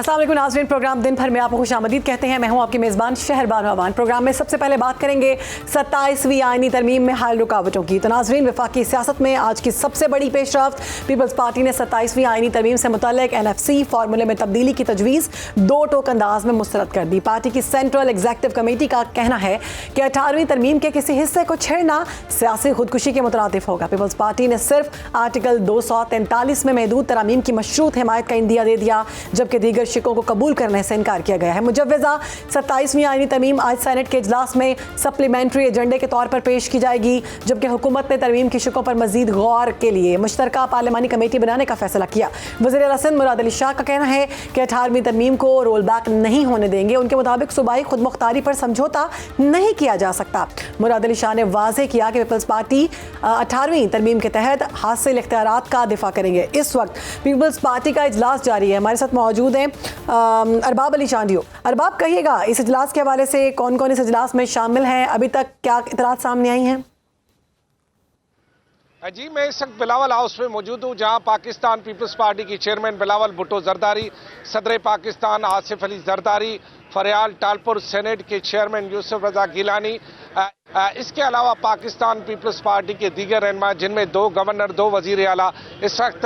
अस्सलाम वालेकुम नाज़रीन, प्रोग्राम दिन भर में आपको खुशामदीद कहते हैं। मैं हूं आपकी मेज़बान शहरबान रहमान। प्रोग्राम में सबसे पहले बात करेंगे 27वीं आईनी तरमीम में हाल रुकावटों की। तो नाज़रीन, वफाकी सियासत में आज की सबसे बड़ी पेशरफ्त, पीपल्स पार्टी ने 27वीं आईनी तरमीम से मुतल्लिक NFC फार्मूले में तब्दीली की तजवीज़ 2 टोक अंदाज में मुस्तरद कर दी। पार्टी की सेंट्रल एग्जीक्यूटिव कमेटी का कहना है कि 18वीं तरमीम के किसी हिस्से को छेड़ना सियासी खुदकुशी के मुतरादिफ होगा। पीपल्स पार्टी ने सिर्फ आर्टिकल 243 में महदूद तरामीम की मशरूत हिमायत का इंदिया दे दिया, जबकि दीगर शिकों को कबूल करने से इनकार किया गया है। मुजव्वज़ा 27वीं आईनी तरमीम आज सेनेट के इजलास में सप्लीमेंट्री एजेंडे के तौर पर पेश की जाएगी, जबकि हुकूमत ने तरमीम की शिकों पर मजीद गौर के लिए मुश्तरका पार्लिमानी कमेटी बनाने का फैसला किया। वज़ीर आला सिंध मुराद अली शाह का कहना है कि 18वीं तरमीम को रोल बैक नहीं होने देंगे। उनके मुताबिक सूबाई खुद मुख्तारी पर समझौता नहीं किया जा सकता। मुराद अली शाह ने वाज़ेह किया कि पीपल्स पार्टी 18वीं तरमीम के तहत हासिल इख्तियारात का दिफा करेंगे। इस वक्त पीपल्स पार्टी का इजलास जारी है। हमारे साथ मौजूद हैं अरबाब अली चांदियो। अरबाब, कहिएगा इस इजलास के हवाले से कौन कौन इस इजलास में शामिल हैं, अभी तक क्या इतलात सामने आई हैं? जी, मैं इस वक्त बिलावल हाउस में मौजूद हूँ, जहाँ पाकिस्तान पीपल्स पार्टी की चेयरमैन बिलावल भुट्टो जरदारी, सदर पाकिस्तान आसिफ अली जरदारी, फरियाल टालपुर सेनेट के चेयरमैन यूसुफ रजा गिलानी, इसके अलावा पाकिस्तान पीपल्स पार्टी के दीगर रहनुमा, जिनमें 2 गवर्नर 2 वजीर आला इस वक्त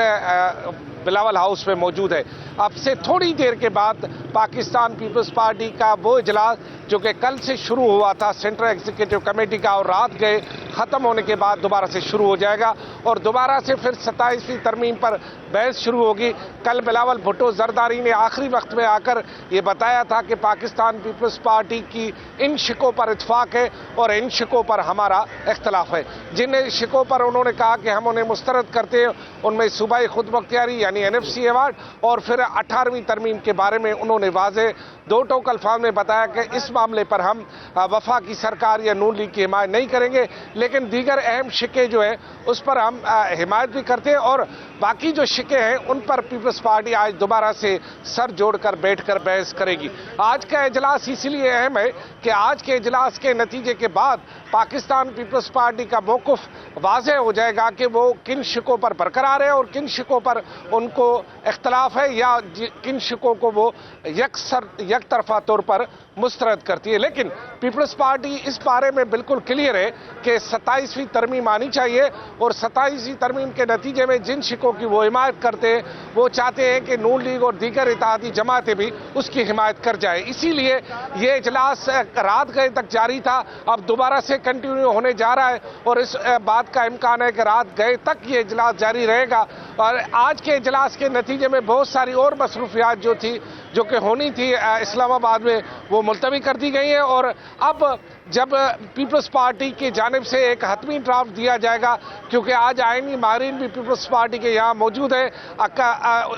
बिलावल हाउस में मौजूद है। अब से थोड़ी देर के बाद पाकिस्तान पीपल्स पार्टी का वो इजलास जो कि कल से शुरू हुआ था सेंट्रल एग्जीक्यूटिव कमेटी का, और रात गए ख़त्म होने के बाद दोबारा से शुरू हो जाएगा और दोबारा से फिर 27वीं तरमीम पर बहस शुरू होगी। कल बिलावल भुट्टो जरदारी ने आखिरी वक्त में आकर ये बताया था कि पाकिस्तान पीपल्स पार्टी की इन शिकों पर इत्फाक है और इन शिकों पर हमारा इख्तलाफ है। जिन शिकों पर उन्होंने कहा कि हम उन्हें मुस्तरद करते हैं, उनमें सूबाई खुद मुख्तियारी यानी NFC अवार्ड और फिर 18वीं तरमीम के बारे में उन्होंने वाज़ेह 2 टोक अल्फाज में बताया कि इस मामले पर हम वफा की सरकार या नून लीग की हिमायत नहीं करेंगे, लेकिन दीगर अहम शिके जो है उस पर हम हिमायत भी करते हैं और बाकी जो शिके हैं उन पर पीपल्स पार्टी आज दोबारा से सर जोड़कर बैठकर बहस करेगी। आज का इजलास इसलिए अहम है कि आज के इजलास के नतीजे के बाद पाकिस्तान पीपल्स पार्टी का मौक़िफ़ वाज़ेह हो जाएगा कि वो किन शिकों पर बरकरार है और किन शिकों पर उनको इख्तलाफ है या किन शिकों को वो एक तरफा तौर पर मुस्तरद करती है। लेकिन पीपल्स पार्टी इस बारे में बिल्कुल क्लियर है कि 27वीं तरमीम आनी चाहिए और 27वीं तरमीम के नतीजे में जिन शिकों की वो हिमायत करते हैं, वो चाहते हैं कि नून लीग और दीगर इत्तेहादी जमातें भी उसकी हिमायत कर जाए। इसीलिए ये इजलास रात गए तक जारी था, अब दोबारा से कंटिन्यू होने जा रहा है और इस बात का इम्कान है कि रात गए तक ये इजलास जारी रहेगा। और आज के इजलास के नतीजे में बहुत सारी और मसरूफियात जो कि होनी थी इस्लामाबाद में, वो मुलतवी कर दी गई है और अब जब पीपल्स पार्टी की जानिब से एक हतमी ड्राफ्ट दिया जाएगा, क्योंकि आज आईनी माहिरीन भी पीपल्स पार्टी के यहाँ मौजूद है,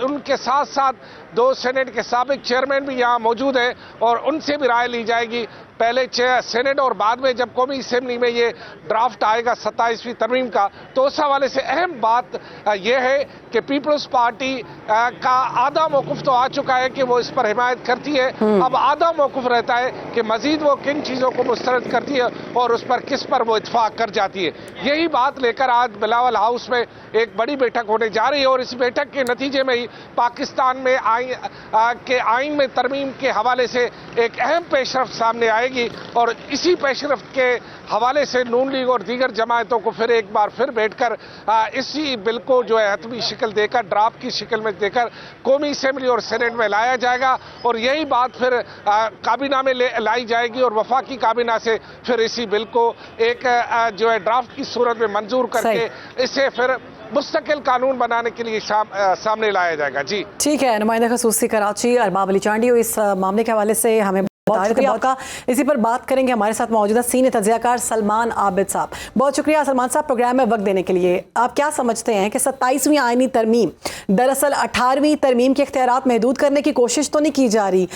उनके साथ साथ 2 सेनेट के साबिक चेयरमैन भी यहाँ मौजूद है और उनसे भी राय ली जाएगी, पहले सेनेट और बाद में जब कौमी असेंबली में ये ड्राफ्ट आएगा 27वीं तरमीम का। तो उस हवाले से अहम बात यह है कि पीपल्स पार्टी का आधा मौक़िफ़ तो आ चुका है कि वो इस पर हिमायत करती है, अब आधा मौक़िफ़ रहता है कि मजीद वो किन चीज़ों को मुस्तरद करती है और उस पर किस पर वो इत्फाक कर जाती है। यही बात लेकर आज बिलावल हाउस में एक बड़ी बैठक होने जा रही है और इस बैठक के नतीजे में ही पाकिस्तान में आइन में तरमीम के हवाले से एक अहम पेशरफ्त सामने आएगी और इसी पेशरफ्त के हवाले से नून लीग और दीगर जमातों को फिर एक बार फिर बैठकर इसी बिल को जो है हतमी शिकल देकर, ड्राफ्ट की शिकल में देकर कौमी असेंबली और सेनेट में लाया जाएगा और यही बात फिर काबीना में लाई जाएगी और वफाकी काबीना से फिर इसी बिल को एक जो है ड्राफ्ट की सूरत में मंजूर करके इसे फिर मुस्तकिल कानून बनाने के लिए सामने लाया जाएगा। जी ठीक है, नुमाइंदा खसूसी कराची अरबाब अली चांडियो इस मामले के हवाले से हमें का इसी पर बात करेंगे। हमारे साथ मौजूदा सीनियर तज्ज़ियाकार सलमान आबिद साहब। बहुत शुक्रिया सलमान साहब प्रोग्राम में वक्त देने के लिए। आप क्या समझते हैं कि 27वीं आईनी तरमीम दरअसल 18वीं तरमीम के इख्तियारात महदूद करने की कोशिश तो नहीं की जा रही?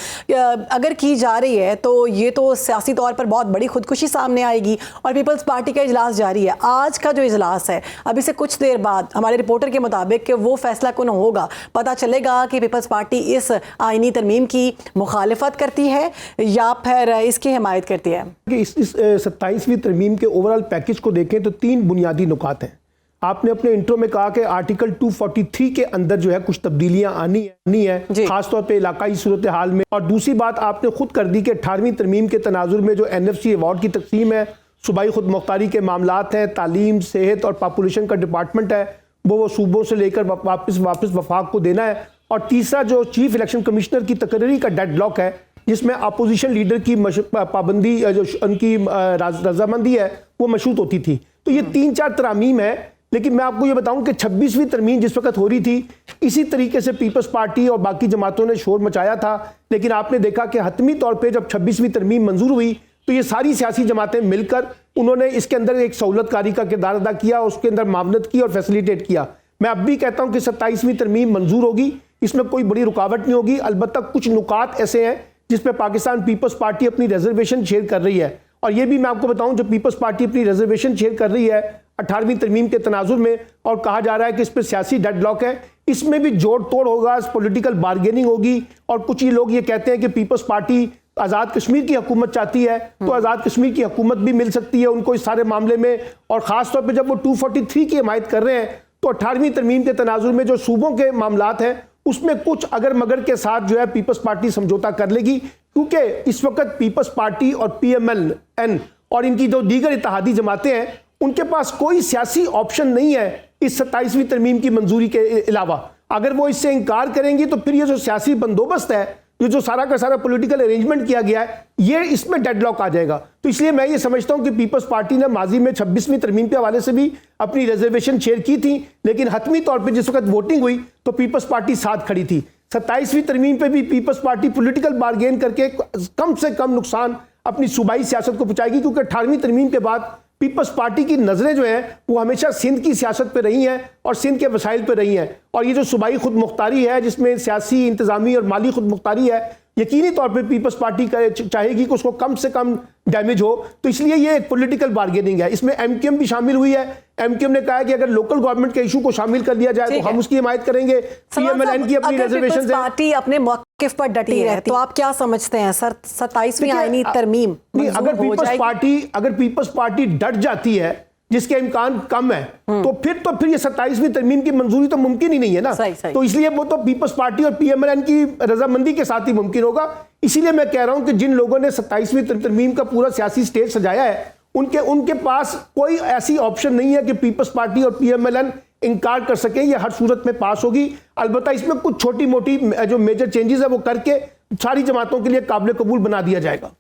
अगर की जा रही है तो ये तो सियासी तौर पर बहुत बड़ी खुदकुशी सामने आएगी और पीपल्स पार्टी का इजलास जारी है। आज का जो इजलास है, अभी से कुछ देर बाद हमारे रिपोर्टर के मुताबिक कि वो फैसला कौन होगा, पता चलेगा कि पीपल्स पार्टी इस आईनी तरमीम की मुखालिफत करती है या फिर इसकी हिमायत करती है। कि इस 27वीं तरमीम के ओवरऑल पैकेज को देखें तो 3 बुनियादी नुकात हैं। आपने अपने इंट्रो में कहा कि आर्टिकल 243 के अंदर जो है कुछ तब्दीलियां आनी है खासतौर पे इलाकाई सूरत हाल में। और दूसरी बात आपने खुद कर दी कि 18वीं तरमीम के तनाजुर में जो NFC अवार्ड की तकसीम है, सूबाई खुद मुख्तारी के मामलात हैं, तालीम, सेहत और पॉपुलेशन का डिपार्टमेंट है, वो सूबों से लेकर वापस वफाक को देना है। और तीसरा जो चीफ इलेक्शन कमिश्नर की तकरीरी का डेडलॉक है, जिसमें अपोजिशन लीडर की पाबंदी, जो उनकी रजामंदी है, वो मशरूत होती थी। तो ये 3-4 तरामीम है। लेकिन मैं आपको ये बताऊं कि 26वीं तरमीम जिस वक्त हो रही थी, इसी तरीके से पीपल्स पार्टी और बाकी जमातों ने शोर मचाया था। लेकिन आपने देखा कि हतमी तौर पे जब 26वीं तरमीम मंजूर हुई तो ये सारी सियासी जमातें मिलकर उन्होंने इसके अंदर एक सहूलतकारी का किरदार अदा किया, उसके अंदर मामलत की और फैसिलिटेट किया। मैं अब भी कहता हूं कि 27वीं तरमीम मंजूर होगी, इसमें कोई बड़ी रुकावट नहीं होगी। अलबत्ता कुछ नुकात ऐसे हैं जिस पे पाकिस्तान पीपल्स पार्टी अपनी रिजर्वेशन शेयर कर रही है। और ये भी मैं आपको बताऊं, जो पीपल्स पार्टी अपनी रिजर्वेशन शेयर कर रही है 18वीं तरमीम के तनाजुर में, और कहा जा रहा है कि इस पर सियासी डेडलॉक है, इसमें भी जोड़ तोड़ होगा, पॉलिटिकल बार्गेनिंग होगी। और कुछ ही लोग ये कहते हैं कि पीपल्स पार्टी आज़ाद कश्मीर की हुकूमत चाहती है, तो आज़ाद कश्मीर की हुकूमत भी मिल सकती है उनको इस सारे मामले में। और ख़ासतौर पर जब वो 243 की हिमायत कर रहे हैं, तो 18वीं तरमीम के तनाजुर में जो सूबों के मामलात हैं उसमें कुछ अगर मगर के साथ जो है पीपल्स पार्टी समझौता कर लेगी, क्योंकि इस वक्त पीपल्स पार्टी और PMLN और इनकी जो दीगर इत्तेहादी जमातें हैं, उनके पास कोई सियासी ऑप्शन नहीं है इस 27वीं तरमीम की मंजूरी के अलावा। अगर वो इससे इनकार करेंगी तो फिर ये जो सियासी बंदोबस्त है, ये जो सारा का सारा पॉलिटिकल अरेंजमेंट किया गया है, ये इसमें डेडलॉक आ जाएगा। तो इसलिए मैं ये समझता हूं कि पीपल्स पार्टी ने माजी में 26वीं तरमीम के हवाले से भी अपनी रिजर्वेशन शेयर की थी, लेकिन हतमी तौर पे जिस वक्त वोटिंग हुई तो पीपल्स पार्टी साथ खड़ी थी। 27वीं तरमीम पे भी पीपल्स पार्टी पॉलिटिकल बार्गेन करके कम से कम नुकसान अपनी सूबाई सियासत को पहुंचाएगी, क्योंकि 18वीं तरमीम के बाद पीपल्स पार्टी की नजरें जो हैं वो हमेशा सिंध की सियासत पे रही हैं और सिंध के वसाइल पे रही हैं। और ये जो सूबाई खुद मुख्तारी है, जिसमें सियासी, इंतजामी और माली खुद मुख्तारी है, यकीनी तौर पे पीपल्स पार्टी चाहेगी कि उसको कम से कम डैमेज हो। तो इसलिए ये एक पॉलिटिकल बार्गेनिंग है। इसमें MQM भी शामिल हुई है। MQM ने कहा है कि अगर लोकल गवर्नमेंट के इशू को शामिल कर लिया जाए तो हम उसकी हिमायत करेंगे। PMLN की अपनी रिजर्वेशन है। पार्टी अपने मौकिफ पर डटी है, तो आप क्या समझते हैं सर 27वीं आईनी तरमीम अगर पीपल्स पार्टी डट जाती है, जिसके इम्कान कम है, तो फिर ये 27वीं तरमीम की मंजूरी तो मुमकिन ही नहीं है ना। सही। तो इसलिए वो तो पीपल्स पार्टी और PMLN की रजामंदी के साथ ही मुमकिन होगा। इसीलिए मैं कह रहा हूं कि जिन लोगों ने 27वीं तरमीम का पूरा सियासी स्टेज सजाया है, उनके पास कोई ऐसी ऑप्शन नहीं है कि पीपल्स पार्टी और PMLN इनकार कर सके। ये हर सूरत में पास होगी। अलबत्ता इसमें कुछ छोटी मोटी जो मेजर चेंजेस है वो करके सारी जमातों के लिए काबिल कबूल बना दिया जाएगा।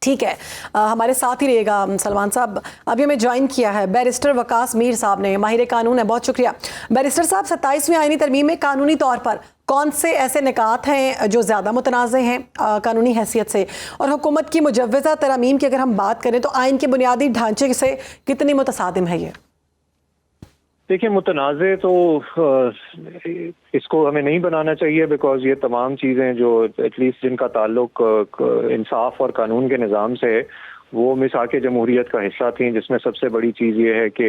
ठीक है, हमारे साथ ही रहेगा सलमान साहब। अभी हमें ज्वाइन किया है बैरिस्टर वकास मीर साहब ने, माहिर कानून है। बहुत शुक्रिया बैरिस्टर साहब। 27वीं आईनी तरमीम में कानूनी तौर पर कौन से ऐसे निकात हैं जो ज़्यादा मुतनाज़ हैं कानूनी हैसियत से, और हुकूमत की मुजव्वज़ा तरामीम की अगर हम बात करें तो आइन के बुनियादी ढांचे से कितनी मुतसादिम है ये? देखिए, मुतनाज़े तो इसको हमें नहीं बनाना चाहिए, बिकॉज ये तमाम चीज़ें जो एटलीस्ट जिनका ताल्लुक इंसाफ और कानून के निज़ाम से है, वो मिसाक जमहूरियत का हिस्सा थी, जिसमें सबसे बड़ी चीज़ ये है कि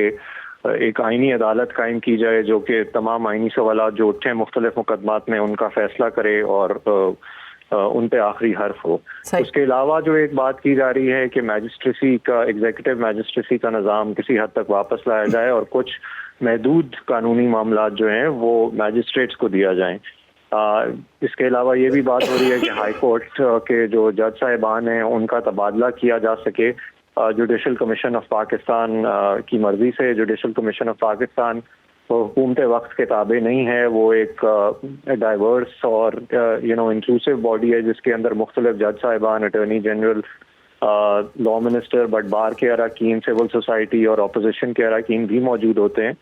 एक आइनी अदालत कायम की जाए जो कि तमाम आइनी सवालात जो उठे मुख्तलिफ मुकदमात में उनका फैसला करे और उन पे आखिरी हर्फ हो। उसके अलावा जो एक बात की जा रही है कि मैजिस्ट्रेसी का, एग्जीक्यूटिव मैजिस्ट्रेसी का निज़ाम किसी हद तक वापस लाया जाए और कुछ महदूद कानूनी मामलात जो हैं वो मैजिस्ट्रेट्स को दिया जाए। इसके अलावा ये भी बात हो रही है कि हाई कोर्ट के जो जज साहिबान हैं उनका तबादला किया जा सके। जुडिशल कमीशन ऑफ पाकिस्तान की मर्जी से जुडिशल कमीशन ऑफ पाकिस्तान हुकूमत वक्त के ताबे नहीं है, वो एक डाइवर्स और इंक्लूसिव बॉडी है जिसके अंदर मुख्तलिफ जज साहिबान, attorney general, law minister, but bar के अरकान, सिविल सोसाइटी और अपोजिशन के अरकान भी मौजूद होते हैं।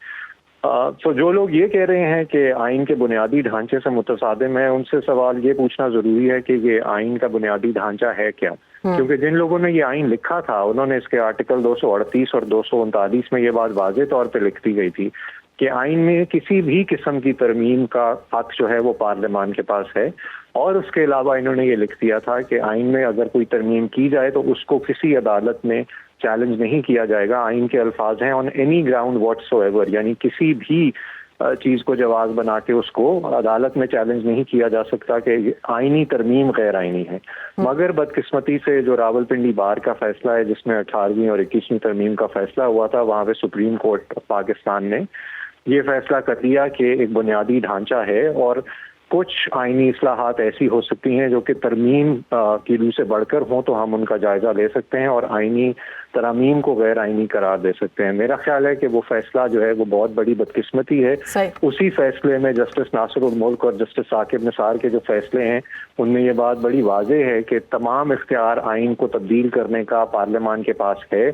तो जो लोग ये कह रहे हैं कि आइन के बुनियादी ढांचे से मुतसादिम है, उनसे सवाल ये पूछना जरूरी है कि ये आइन का बुनियादी ढांचा है क्या, क्योंकि जिन लोगों ने ये आइन लिखा था उन्होंने इसके आर्टिकल 238 और 239 में ये बात वाज़े तौर पे लिख दी गई थी कि आइन में किसी भी किस्म की तरमीम का हक जो है वो पार्लियामान के पास है। और उसके अलावा इन्होंने ये लिख दिया था कि आइन में अगर कोई तरमीम की जाए तो उसको किसी अदालत में चैलेंज नहीं किया जाएगा। आइन के अल्फाज हैं ऑन एनी ग्राउंड व्हाट्सोएवर, यानी किसी भी चीज़ को जवाब बना के उसको अदालत में चैलेंज नहीं किया जा सकता कि आइनी तरमीम गैर आइनी है। मगर बदकिस्मती से जो रावलपिंडी बार का फैसला है जिसमें 18वीं और 21वीं तरमीम का फैसला हुआ था, वहाँ पे सुप्रीम कोर्ट पाकिस्तान ने ये फैसला कर दिया कि एक बुनियादी ढांचा है और कुछ आईनी इस्लाहात ऐसी हो सकती हैं जो कि तरमीम की रूह से बढ़कर हों तो हम उनका जायजा ले सकते हैं और आईनी तरमीम को गैर आईनी करार दे सकते हैं। मेरा ख्याल है कि वो फैसला जो है वो बहुत बड़ी बदकिस्मती है। उसी फैसले में जस्टिस नासिरुल मुल्क और जस्टिस साकिब निसार के जो फैसले हैं उनमें ये बात बड़ी वाज़ेह है कि तमाम इख्तियार आइन को तब्दील करने का पार्लियामान के पास है।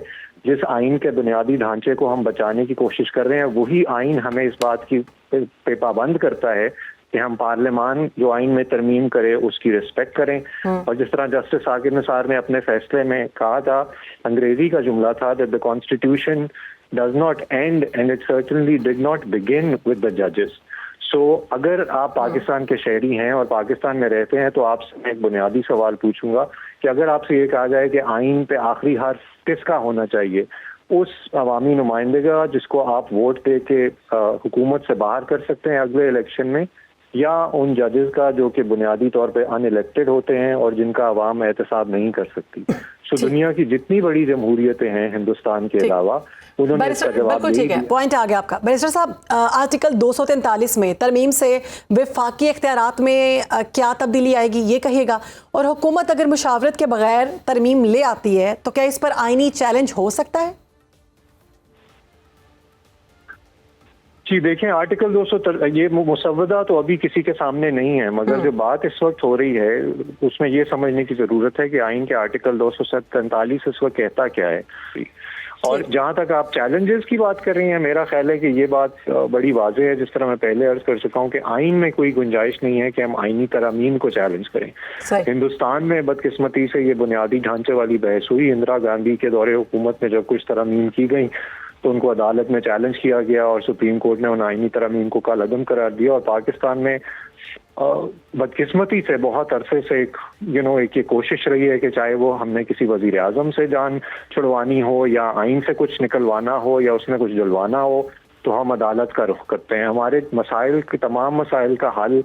जिस आइन के बुनियादी ढांचे को हम बचाने की कोशिश कर रहे हैं वही आइन हमें इस बात की पे पाबंद करता है कि हम पार्लियामान जो आइन में तरमीम करे उसकी रिस्पेक्ट करें। और जिस तरह जस्टिस साकिब निसार ने अपने फैसले में कहा था, अंग्रेजी का जुमला था that the constitution does not and and it certainly did not begin with the जजेस। सो अगर आप पाकिस्तान के शहरी हैं और पाकिस्तान में रहते हैं तो आपसे मैं एक बुनियादी सवाल पूछूंगा कि अगर आपसे ये कहा जाए कि आइन पे आखिरी हर्फ किसका होना चाहिए, उस अवामी नुमाइंदगा जिसको आप वोट दे के हुकूमत से बाहर कर सकते हैं अगले इलेक्शन में, या उन जजेस का जो कि बुनियादी तौर पे अनइलेक्टेड होते हैं और जिनका अवाम एहतसाब नहीं कर सकती। सो दुनिया की जितनी बड़ी जमहूरियतें हैं हिंदुस्तान के अलावा उन्होंने इसका जवाब बिल्कुल ठीक है, पॉइंट आ गया आपका। बैरिस्टर साहब, आर्टिकल 243 में तरमीम से वफाकी इख्तियारात में क्या तब्दीली आएगी ये कहिएगा, और हुकूमत अगर मुशावरत के बगैर तरमीम ले आती है तो क्या इस पर आईनी चैलेंज हो सकता है? जी देखें, आर्टिकल 200 ये मुसव्वदा तो अभी किसी के सामने नहीं है, मगर जो बात इस वक्त हो रही है उसमें ये समझने की जरूरत है कि आइन के आर्टिकल 243 इस वक्त कहता क्या है। और जहां तक आप चैलेंजेस की बात कर रही हैं, मेरा ख्याल है कि ये बात बड़ी वाज़ेह है, जिस तरह मैं पहले अर्ज कर चुका हूं कि आइन में कोई गुंजाइश नहीं है कि हम आइनी तरमीम को चैलेंज करें। हिंदुस्तान में बदकिस्मती से ये बुनियादी ढांचे वाली बहस हुई। इंदिरा गांधी के दौरे हुकूमत में जब कुछ तरमीम की गई तो उनको अदालत में चैलेंज किया गया और सुप्रीम कोर्ट ने उन आइनी तरमीम को कल अदम करार दिया। और पाकिस्तान में बदकिस्मती से बहुत अरसे से एक ये कोशिश रही है कि चाहे वो हमने किसी वजीर आजम से जान छुड़वानी हो या आइन से कुछ निकलवाना हो या उसमें कुछ डलवाना हो तो हम अदालत का रुख करते हैं। हमारे मसाइल के तमाम मसाइल का हल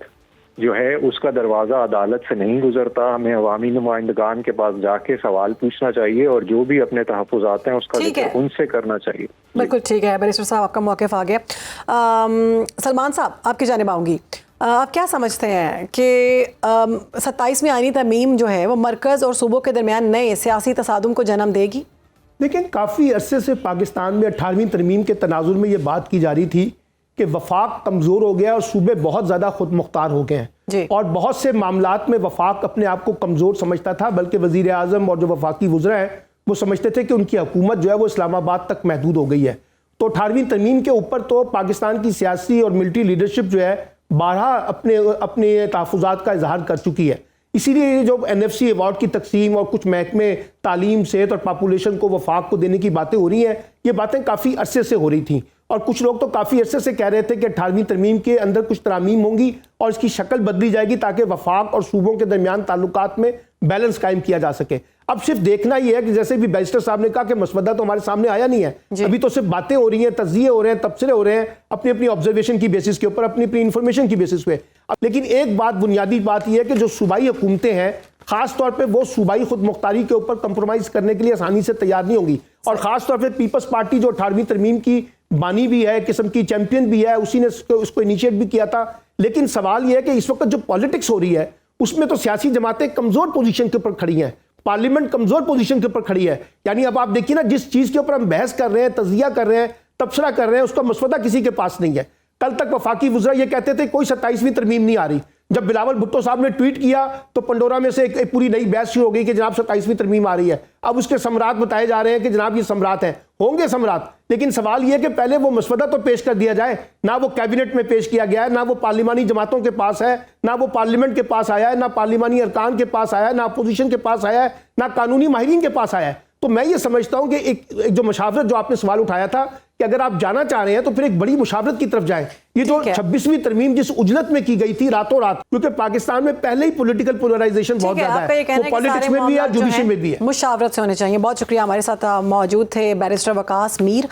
जो है उसका दरवाज़ा अदालत से नहीं गुजरता। हमें अवामी नुमाइंदगान के पास जाके सवाल पूछना चाहिए और जो भी अपने तहफ़्फ़ुज़ात हैं उसका जिक्र उनसे करना चाहिए। बिल्कुल ठीक है बैरिस्टर साहब, आपका मौक़िफ़ आ गया। सलमान साहब, आपकी जानिब आऊँगी। आप क्या समझते हैं कि 27वीं आईनी तरमीम जो है वो मरकज़ और सूबों के दरमियान नए सियासी तसादुम को जन्म देगी? लेकिन काफ़ी अरसे से पाकिस्तान में 18वीं तरमीम के तनाजुर में ये बात की जा रही थी कि वफाक कमज़ोर हो गया और सूबे बहुत ज़्यादा खुद मुख्तार हो गए हैं और बहुत से मामलात में वफाक अपने आप को कमज़ोर समझता था, बल्कि वज़ीर आज़म और जो वफाकी वज़रा हैं वो समझते थे कि उनकी हुकूमत जो है वो इस्लामाबाद तक महदूद हो गई है। तो 18वीं तरमीम के ऊपर तो पाकिस्तान की सियासी और मिलिट्री लीडरशिप जो है बारहा अपने तहफ़्फ़ुज़ात का इजहार कर चुकी है। इसीलिए जो NFC अवार्ड की तकसीम और कुछ महकमे तालीम, सेहत और पॉपुलेशन को वफाक को देने की बातें हो रही हैं, ये बातें काफ़ी अरसे से हो रही थी और कुछ लोग तो काफ़ी अरसे से कह रहे थे कि 18वीं तरमीम के अंदर कुछ तरामीम होंगी और इसकी शक्ल बदली जाएगी ताकि वफाक और सूबों के दरमियान ताल्लुकात में बैलेंस कायम किया जा सके। अब सिर्फ देखना ही है कि जैसे भी बैरिस्टर साहब ने कहा कि मसवदा तो हमारे सामने आया नहीं है, अभी तो सिर्फ बातें हो रही हैं, तज्जिए हो रहे हैं, तबसरे हो रहे हैं अपनी अपनी ऑब्जर्वेशन की बेसिस के ऊपर, अपनी अपनी इंफॉर्मेशन की बेसिस पे। लेकिन एक बात, बुनियादी बात यह है कि जो सूबाई हुकूमतें हैं खास तौर पे वो सूबाई खुद मुख्तारी के ऊपर कंप्रोमाइज करने के लिए आसानी से तैयार नहीं होंगी। और खास तौर पे पीपल्स पार्टी जो 18वीं तरमीम की बानी भी है, किस्म की चैंपियन भी है, उसी ने उसको इनिशिएट भी किया था। लेकिन सवाल यह है कि इस वक्त जो पॉलिटिक्स हो रही है उसमें तो सियासी जमातें कमजोर पोजीशन के ऊपर खड़ी हैं, पार्लियामेंट कमजोर पोजीशन के ऊपर खड़ी है। यानी अब आप देखिए ना, जिस चीज के ऊपर हम बहस कर रहे हैं, तजिया कर रहे हैं, तबसरा कर रहे हैं, उसका मसवदा किसी के पास नहीं है। कल तक वफाकी वज़रा ये कहते थे कोई 27वीं तरमीम नहीं आ रही। जब बिलावल भुट्टो साहब ने ट्वीट किया तो पंडोरा में से एक पूरी नई बहस शुरू हो गई कि जनाब 27वीं तरमीम आ रही है। अब उसके सम्राट बताए जा रहे हैं कि जनाब ये सम्राट हैं, होंगे सम्राट, लेकिन सवाल यह कि पहले वो मसवदा तो पेश कर दिया जाए। ना वो कैबिनेट में पेश किया गया है, ना वो पार्लिमानी जमातों के पास है, ना वो पार्लियामेंट के पास आया है, ना पार्लिमानी अरकान के पास आया है, ना अपोजिशन के पास आया है, ना कानूनी माहिरीन के पास आया है। तो मैं ये समझता हूं कि एक जो मुशावरत जो आपने सवाल उठाया था कि अगर आप जाना चाह रहे हैं तो फिर एक बड़ी मुशावरत की तरफ जाएं। ये जो 26वीं तरमीम जिस उजलत में की गई थी रातों रात, क्योंकि पाकिस्तान में पहले ही पॉलिटिकल पोलराइजेशन बहुत ज्यादा है, वो पॉलिटिक्स में भी है, जुडिशरी में भी है, मुशावरत से होने चाहिए। बहुत शुक्रिया, हमारे साथ मौजूद थे बैरिस्टर वकास मीर।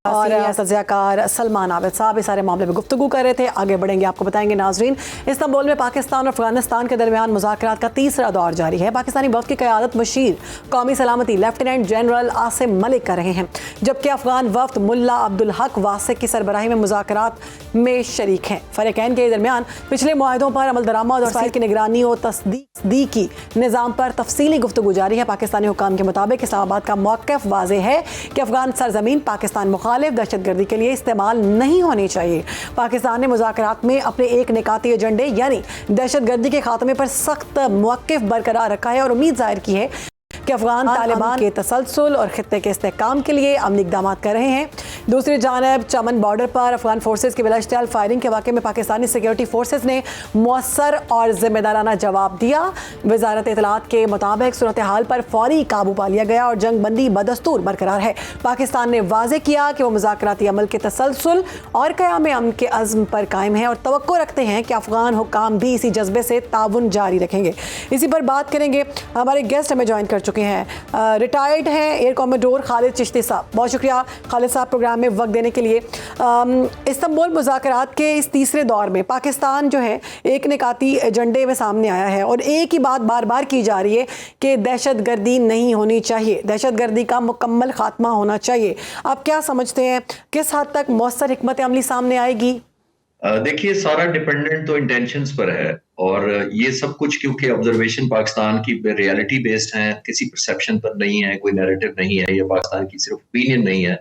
और तज़ियाकार सलमान आबिद साहब इस सारे मामले में गुफ्तगू कर रहे थे। आगे बढ़ेंगे, आपको बताएंगे नाजरीन। इस्तांबुल में पाकिस्तान और अफगानिस्तान के दरमियान मुज़ाकरात का तीसरा दौर जारी है। पाकिस्तानी वफ़द की क़यादत मशीर कौमी सलामती लेफ्टिनेंट जनरल आसिम मलिक कर रहे हैं, जबकि अफगान वफ़द मुल्ला अब्दुल हक वासिक की सरबराही में मुज़ाकरात में शरीक हैं। फ़रीक़ैन के दरमियान पिछले मुआहदों पर अमल दरामद और साइल की निगरानी और तस्दीकी निज़ाम पर तफसीली गुफ्तगू जारी है। पाकिस्तानी हुकाम के मुताबिक इस्लामाबाद का मौक़िफ़ वाज़ेह है कि अफगान सरजमीन पाकिस्तान मुखालिफ दहशतगर्दी के लिए इस्तेमाल नहीं होनी चाहिए। पाकिस्तान ने मुज़ाकरात में अपने एक निकाती एजेंडे यानी दहशतगर्दी के खात्मे पर सख्त मौक़िफ़ बरकरार रखा है और उम्मीद जाहिर की है कि अफगान तालिबान के तसलसल और खित्ते के इस्तेहकाम के लिए अमली इक़दाम कर रहे हैं। दूसरी जानब चमन बॉर्डर पर अफगान फोर्सेज की बिलाश्तियाल फायरिंग के वाक़े में पाकिस्तानी सिक्योरिटी फोर्सेज ने मुअस्सर और ज़िम्मेदाराना जवाब दिया। वज़ारत इत्तलात के मुताबिक सूरत हाल पर फौरी काबू पा लिया गया और जंग बंदी बदस्तूर बरकरार है। पाकिस्तान ने वाज़ेह किया कि वो मुज़ाकराती अमल के तसलसल और क़याम अमन के अज़्म पर कायम है और तवक्को रखते हैं कि अफगान हुक्काम भी इसी जज्बे से ताउन जारी रखेंगे। इसी पर बात करेंगे, हमारे गेस्ट हमें ज्वाइन कर चुके हैं, रिटायर्ड हैं एयर कॉमोडोर खालिद चिश्ती साहब। बहुत शुक्रिया खालिद साहब प्रोग्राम में वक्त देने के लिए। इस्तांबुल मुज़ाकरात के इस तीसरे दौर में पाकिस्तान जो है एक निकाती एजेंडे में सामने आया है और एक ही बात बार बार की जा रही है कि दहशतगर्दी नहीं होनी चाहिए, दहशतगर्दी का मुकम्मल खात्मा होना चाहिए। आप क्या समझते हैं, किस हद तक मौसर हिकमत अमली सामने आएगी? देखिए, सारा डिपेंडेंट तो इंटेंशंस पर है और ये सब कुछ क्योंकि ऑब्जर्वेशन पाकिस्तान की रियलिटी बेस्ड है, किसी परसेप्शन पर नहीं है, कोई नैरेटिव नहीं है, ये पाकिस्तान की सिर्फ ओपिनियन नहीं है।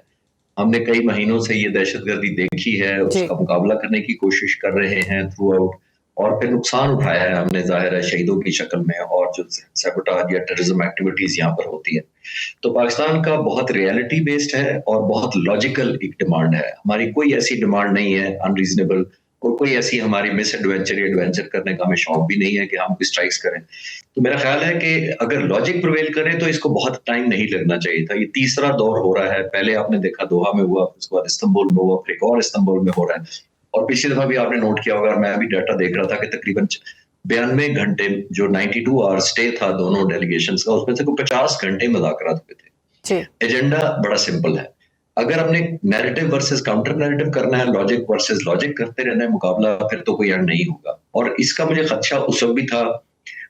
हमने कई महीनों से ये दहशतगर्दी देखी है, उसका मुकाबला करने की कोशिश कर रहे हैं थ्रू आउट और फिर नुकसान उठाया है हमने, जाहिर है शहीदों की शक्ल में और जो सैबोटाज या टेररिज्म एक्टिविटीज यहाँ पर होती है। तो पाकिस्तान का बहुत रियलिटी बेस्ड है और बहुत लॉजिकल एक डिमांड है। हमारी कोई ऐसी डिमांड नहीं है अनरीजनेबल और कोई ऐसी हमारी मिस एडवेंचर या एडवेंचर करने का हमें शौक भी नहीं है कि हम स्ट्राइक्स करें। तो मेरा ख्याल है कि अगर लॉजिक प्रिवेल करे तो इसको बहुत टाइम नहीं लगना चाहिए था। ये तीसरा दौर हो रहा है, पहले आपने देखा दोहा में हुआ, उसके बाद इस्तांबुल में हुआ, फिर एक और इस्तांबुल में हो रहा है और पिछली दफा भी आपने नोट किया होगा, मैं भी डाटा देख रहा था कि तकरीबन 92 घंटे जो 92 आवर्स स्टे था दोनों डेलीगेशंस का, उसमें से 50 घंटे मुज़ाकरात हुए थे। एजेंडा बड़ा सिंपल है, अगर हमने नैरेटिव वर्सेस काउंटर नैरेटिव करना है, लॉजिक वर्सेस लॉजिक करते रहना है मुकाबला, फिर तो कोई एंड नहीं होगा। और इसका मुझे खदशा उस वक्त भी था,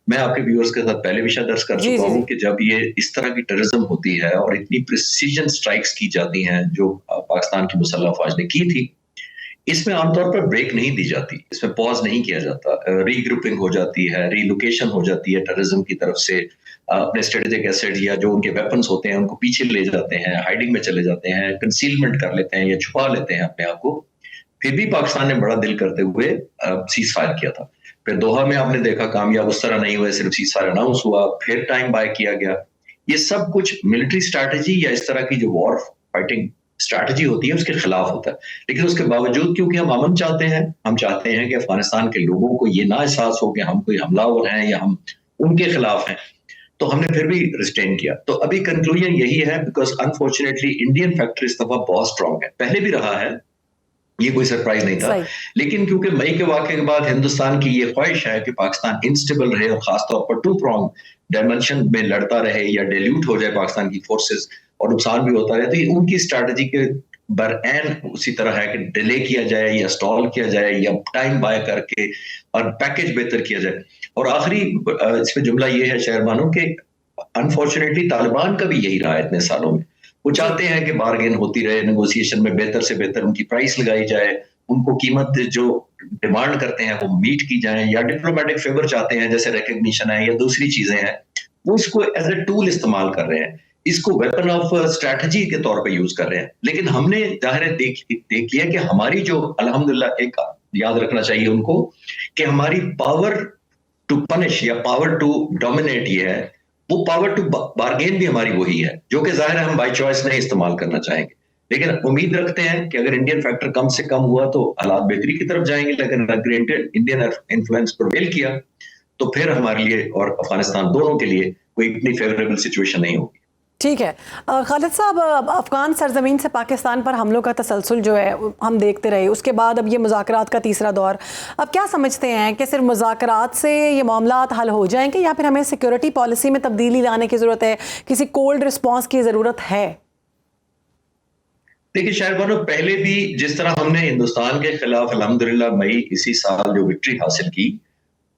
मैं आपके व्यूअर्स के साथ पहले भी शायद दर्ज कर चुका हूँ कि जब ये इस तरह की टेररिज्म होती है और इतनी प्रिसीजन स्ट्राइक्स की जाती हैं जो पाकिस्तान की मुसल्लह अफवाज ने की थी, इसमें आमतौर पर ब्रेक नहीं दी जाती, इसमें पॉज नहीं किया जाता, रीग्रुपिंग हो जाती है, रीलोकेशन हो जाती है टेररिज्म की तरफ से, अपने स्ट्रेटेजिक एसेट या जो उनके वेपन्स होते हैं उनको पीछे ले जाते हैं, हाइडिंग में चले जाते हैं, कंसीलमेंट कर लेते हैं या छुपा लेते हैं अपने आप को। फिर भी पाकिस्तान ने बड़ा दिल करते हुए सीज फायर किया था। फिर दोहा में आपने देखा कामयाब उस तरह नहीं हुए, सिर्फ सीज फायर अनाउंस हुआ, फिर टाइम बाय किया गया। ये सब कुछ मिलिट्री स्ट्रैटेजी या इस तरह की जो वॉर फाइटिंग स्ट्रैटेजी होती है उसके खिलाफ होता है। लेकिन उसके बावजूद क्योंकि हम अमन चाहते हैं, हम चाहते हैं कि अफगानिस्तान के लोगों को ये ना एहसास हो कि हम कोई हमलावर हैं या हम उनके खिलाफ हैं, तो हमने फिर भी रिस्ट्रेन किया। तो अभी कंक्लूजन यही है, बिकॉज अनफॉर्चुनेटली इंडियन फैक्टर इस दफा बहुत स्ट्रांग है, पहले भी रहा है, ये कोई सरप्राइज नहीं था। लेकिन क्योंकि मई के वाक़े के बाद हिंदुस्तान की ये ख्वाहिश है कि पाकिस्तान इंस्टेबल रहे और खासतौर पर टू प्रॉन्ग डायमेंशन में लड़ता रहे या डिल्यूट हो जाए पाकिस्तान की फोर्सेस और नुकसान भी होता रहे, तो ये उनकी स्ट्रैटेजी के बरएन उसी तरह है कि डिले किया जाए या स्टॉल किया जाए या टाइम बाय करके और पैकेज बेहतर किया जाए। और आखिरी इसमें जुमला ये है शहरबानों के, अनफॉर्चुनेटली तालिबान का भी यही रहा है इतने सालों में, वो चाहते हैं कि बार्गेन होती रहे, नेगोशिएशन में बेहतर से बेहतर उनकी प्राइस लगाई जाए, उनको कीमत जो डिमांड करते हैं वो मीट की जाए, या डिप्लोमेटिक फेवर चाहते हैं जैसे रिकग्निशन है या दूसरी चीजें हैं, वो इसको एज ए टूल इस्तेमाल कर रहे हैं, इसको वेपन ऑफ स्ट्रैटेजी के तौर पे यूज कर रहे हैं। लेकिन हमने जाहिर देख लिया कि हमारी जो अल्हम्दुलिल्लाह एक याद रखना चाहिए उनको कि हमारी पावर टू पनिश या पावर टू डोमिनेट ये है, वो पावर टू बार्गेन भी हमारी वही है, जो कि जाहिर है हम बाय चॉइस नहीं इस्तेमाल करना चाहेंगे। लेकिन उम्मीद रखते हैं कि अगर इंडियन फैक्टर कम से कम हुआ तो हालात बेहतरी की तरफ जाएंगे, लेकिन अगर इंडियन इन्फ्लुएंस प्रिवेल किया तो फिर हमारे लिए और अफगानिस्तान दोनों के लिए कोई इतनी फेवरेबल सिचुएशन नहीं होगी। ठीक है खालिद साहब, अफगान सरजमीन से पाकिस्तान पर हमलों का तसलसल जो है हम देखते रहे, उसके बाद अब ये मुज़ाकरात का तीसरा दौर, अब क्या समझते हैं कि सिर्फ मुज़ाकरात से ये मामलात हल हो जाएंगे या फिर हमें सिक्योरिटी पॉलिसी में तब्दीली लाने की ज़रूरत है, किसी कोल्ड रिस्पॉन्स की ज़रूरत है? देखिए शाहरबानो, पहले भी जिस तरह हमने हिंदुस्तान के खिलाफ अल्हम्दुलिल्लाह मई इसी साल जो विक्ट्री हासिल की,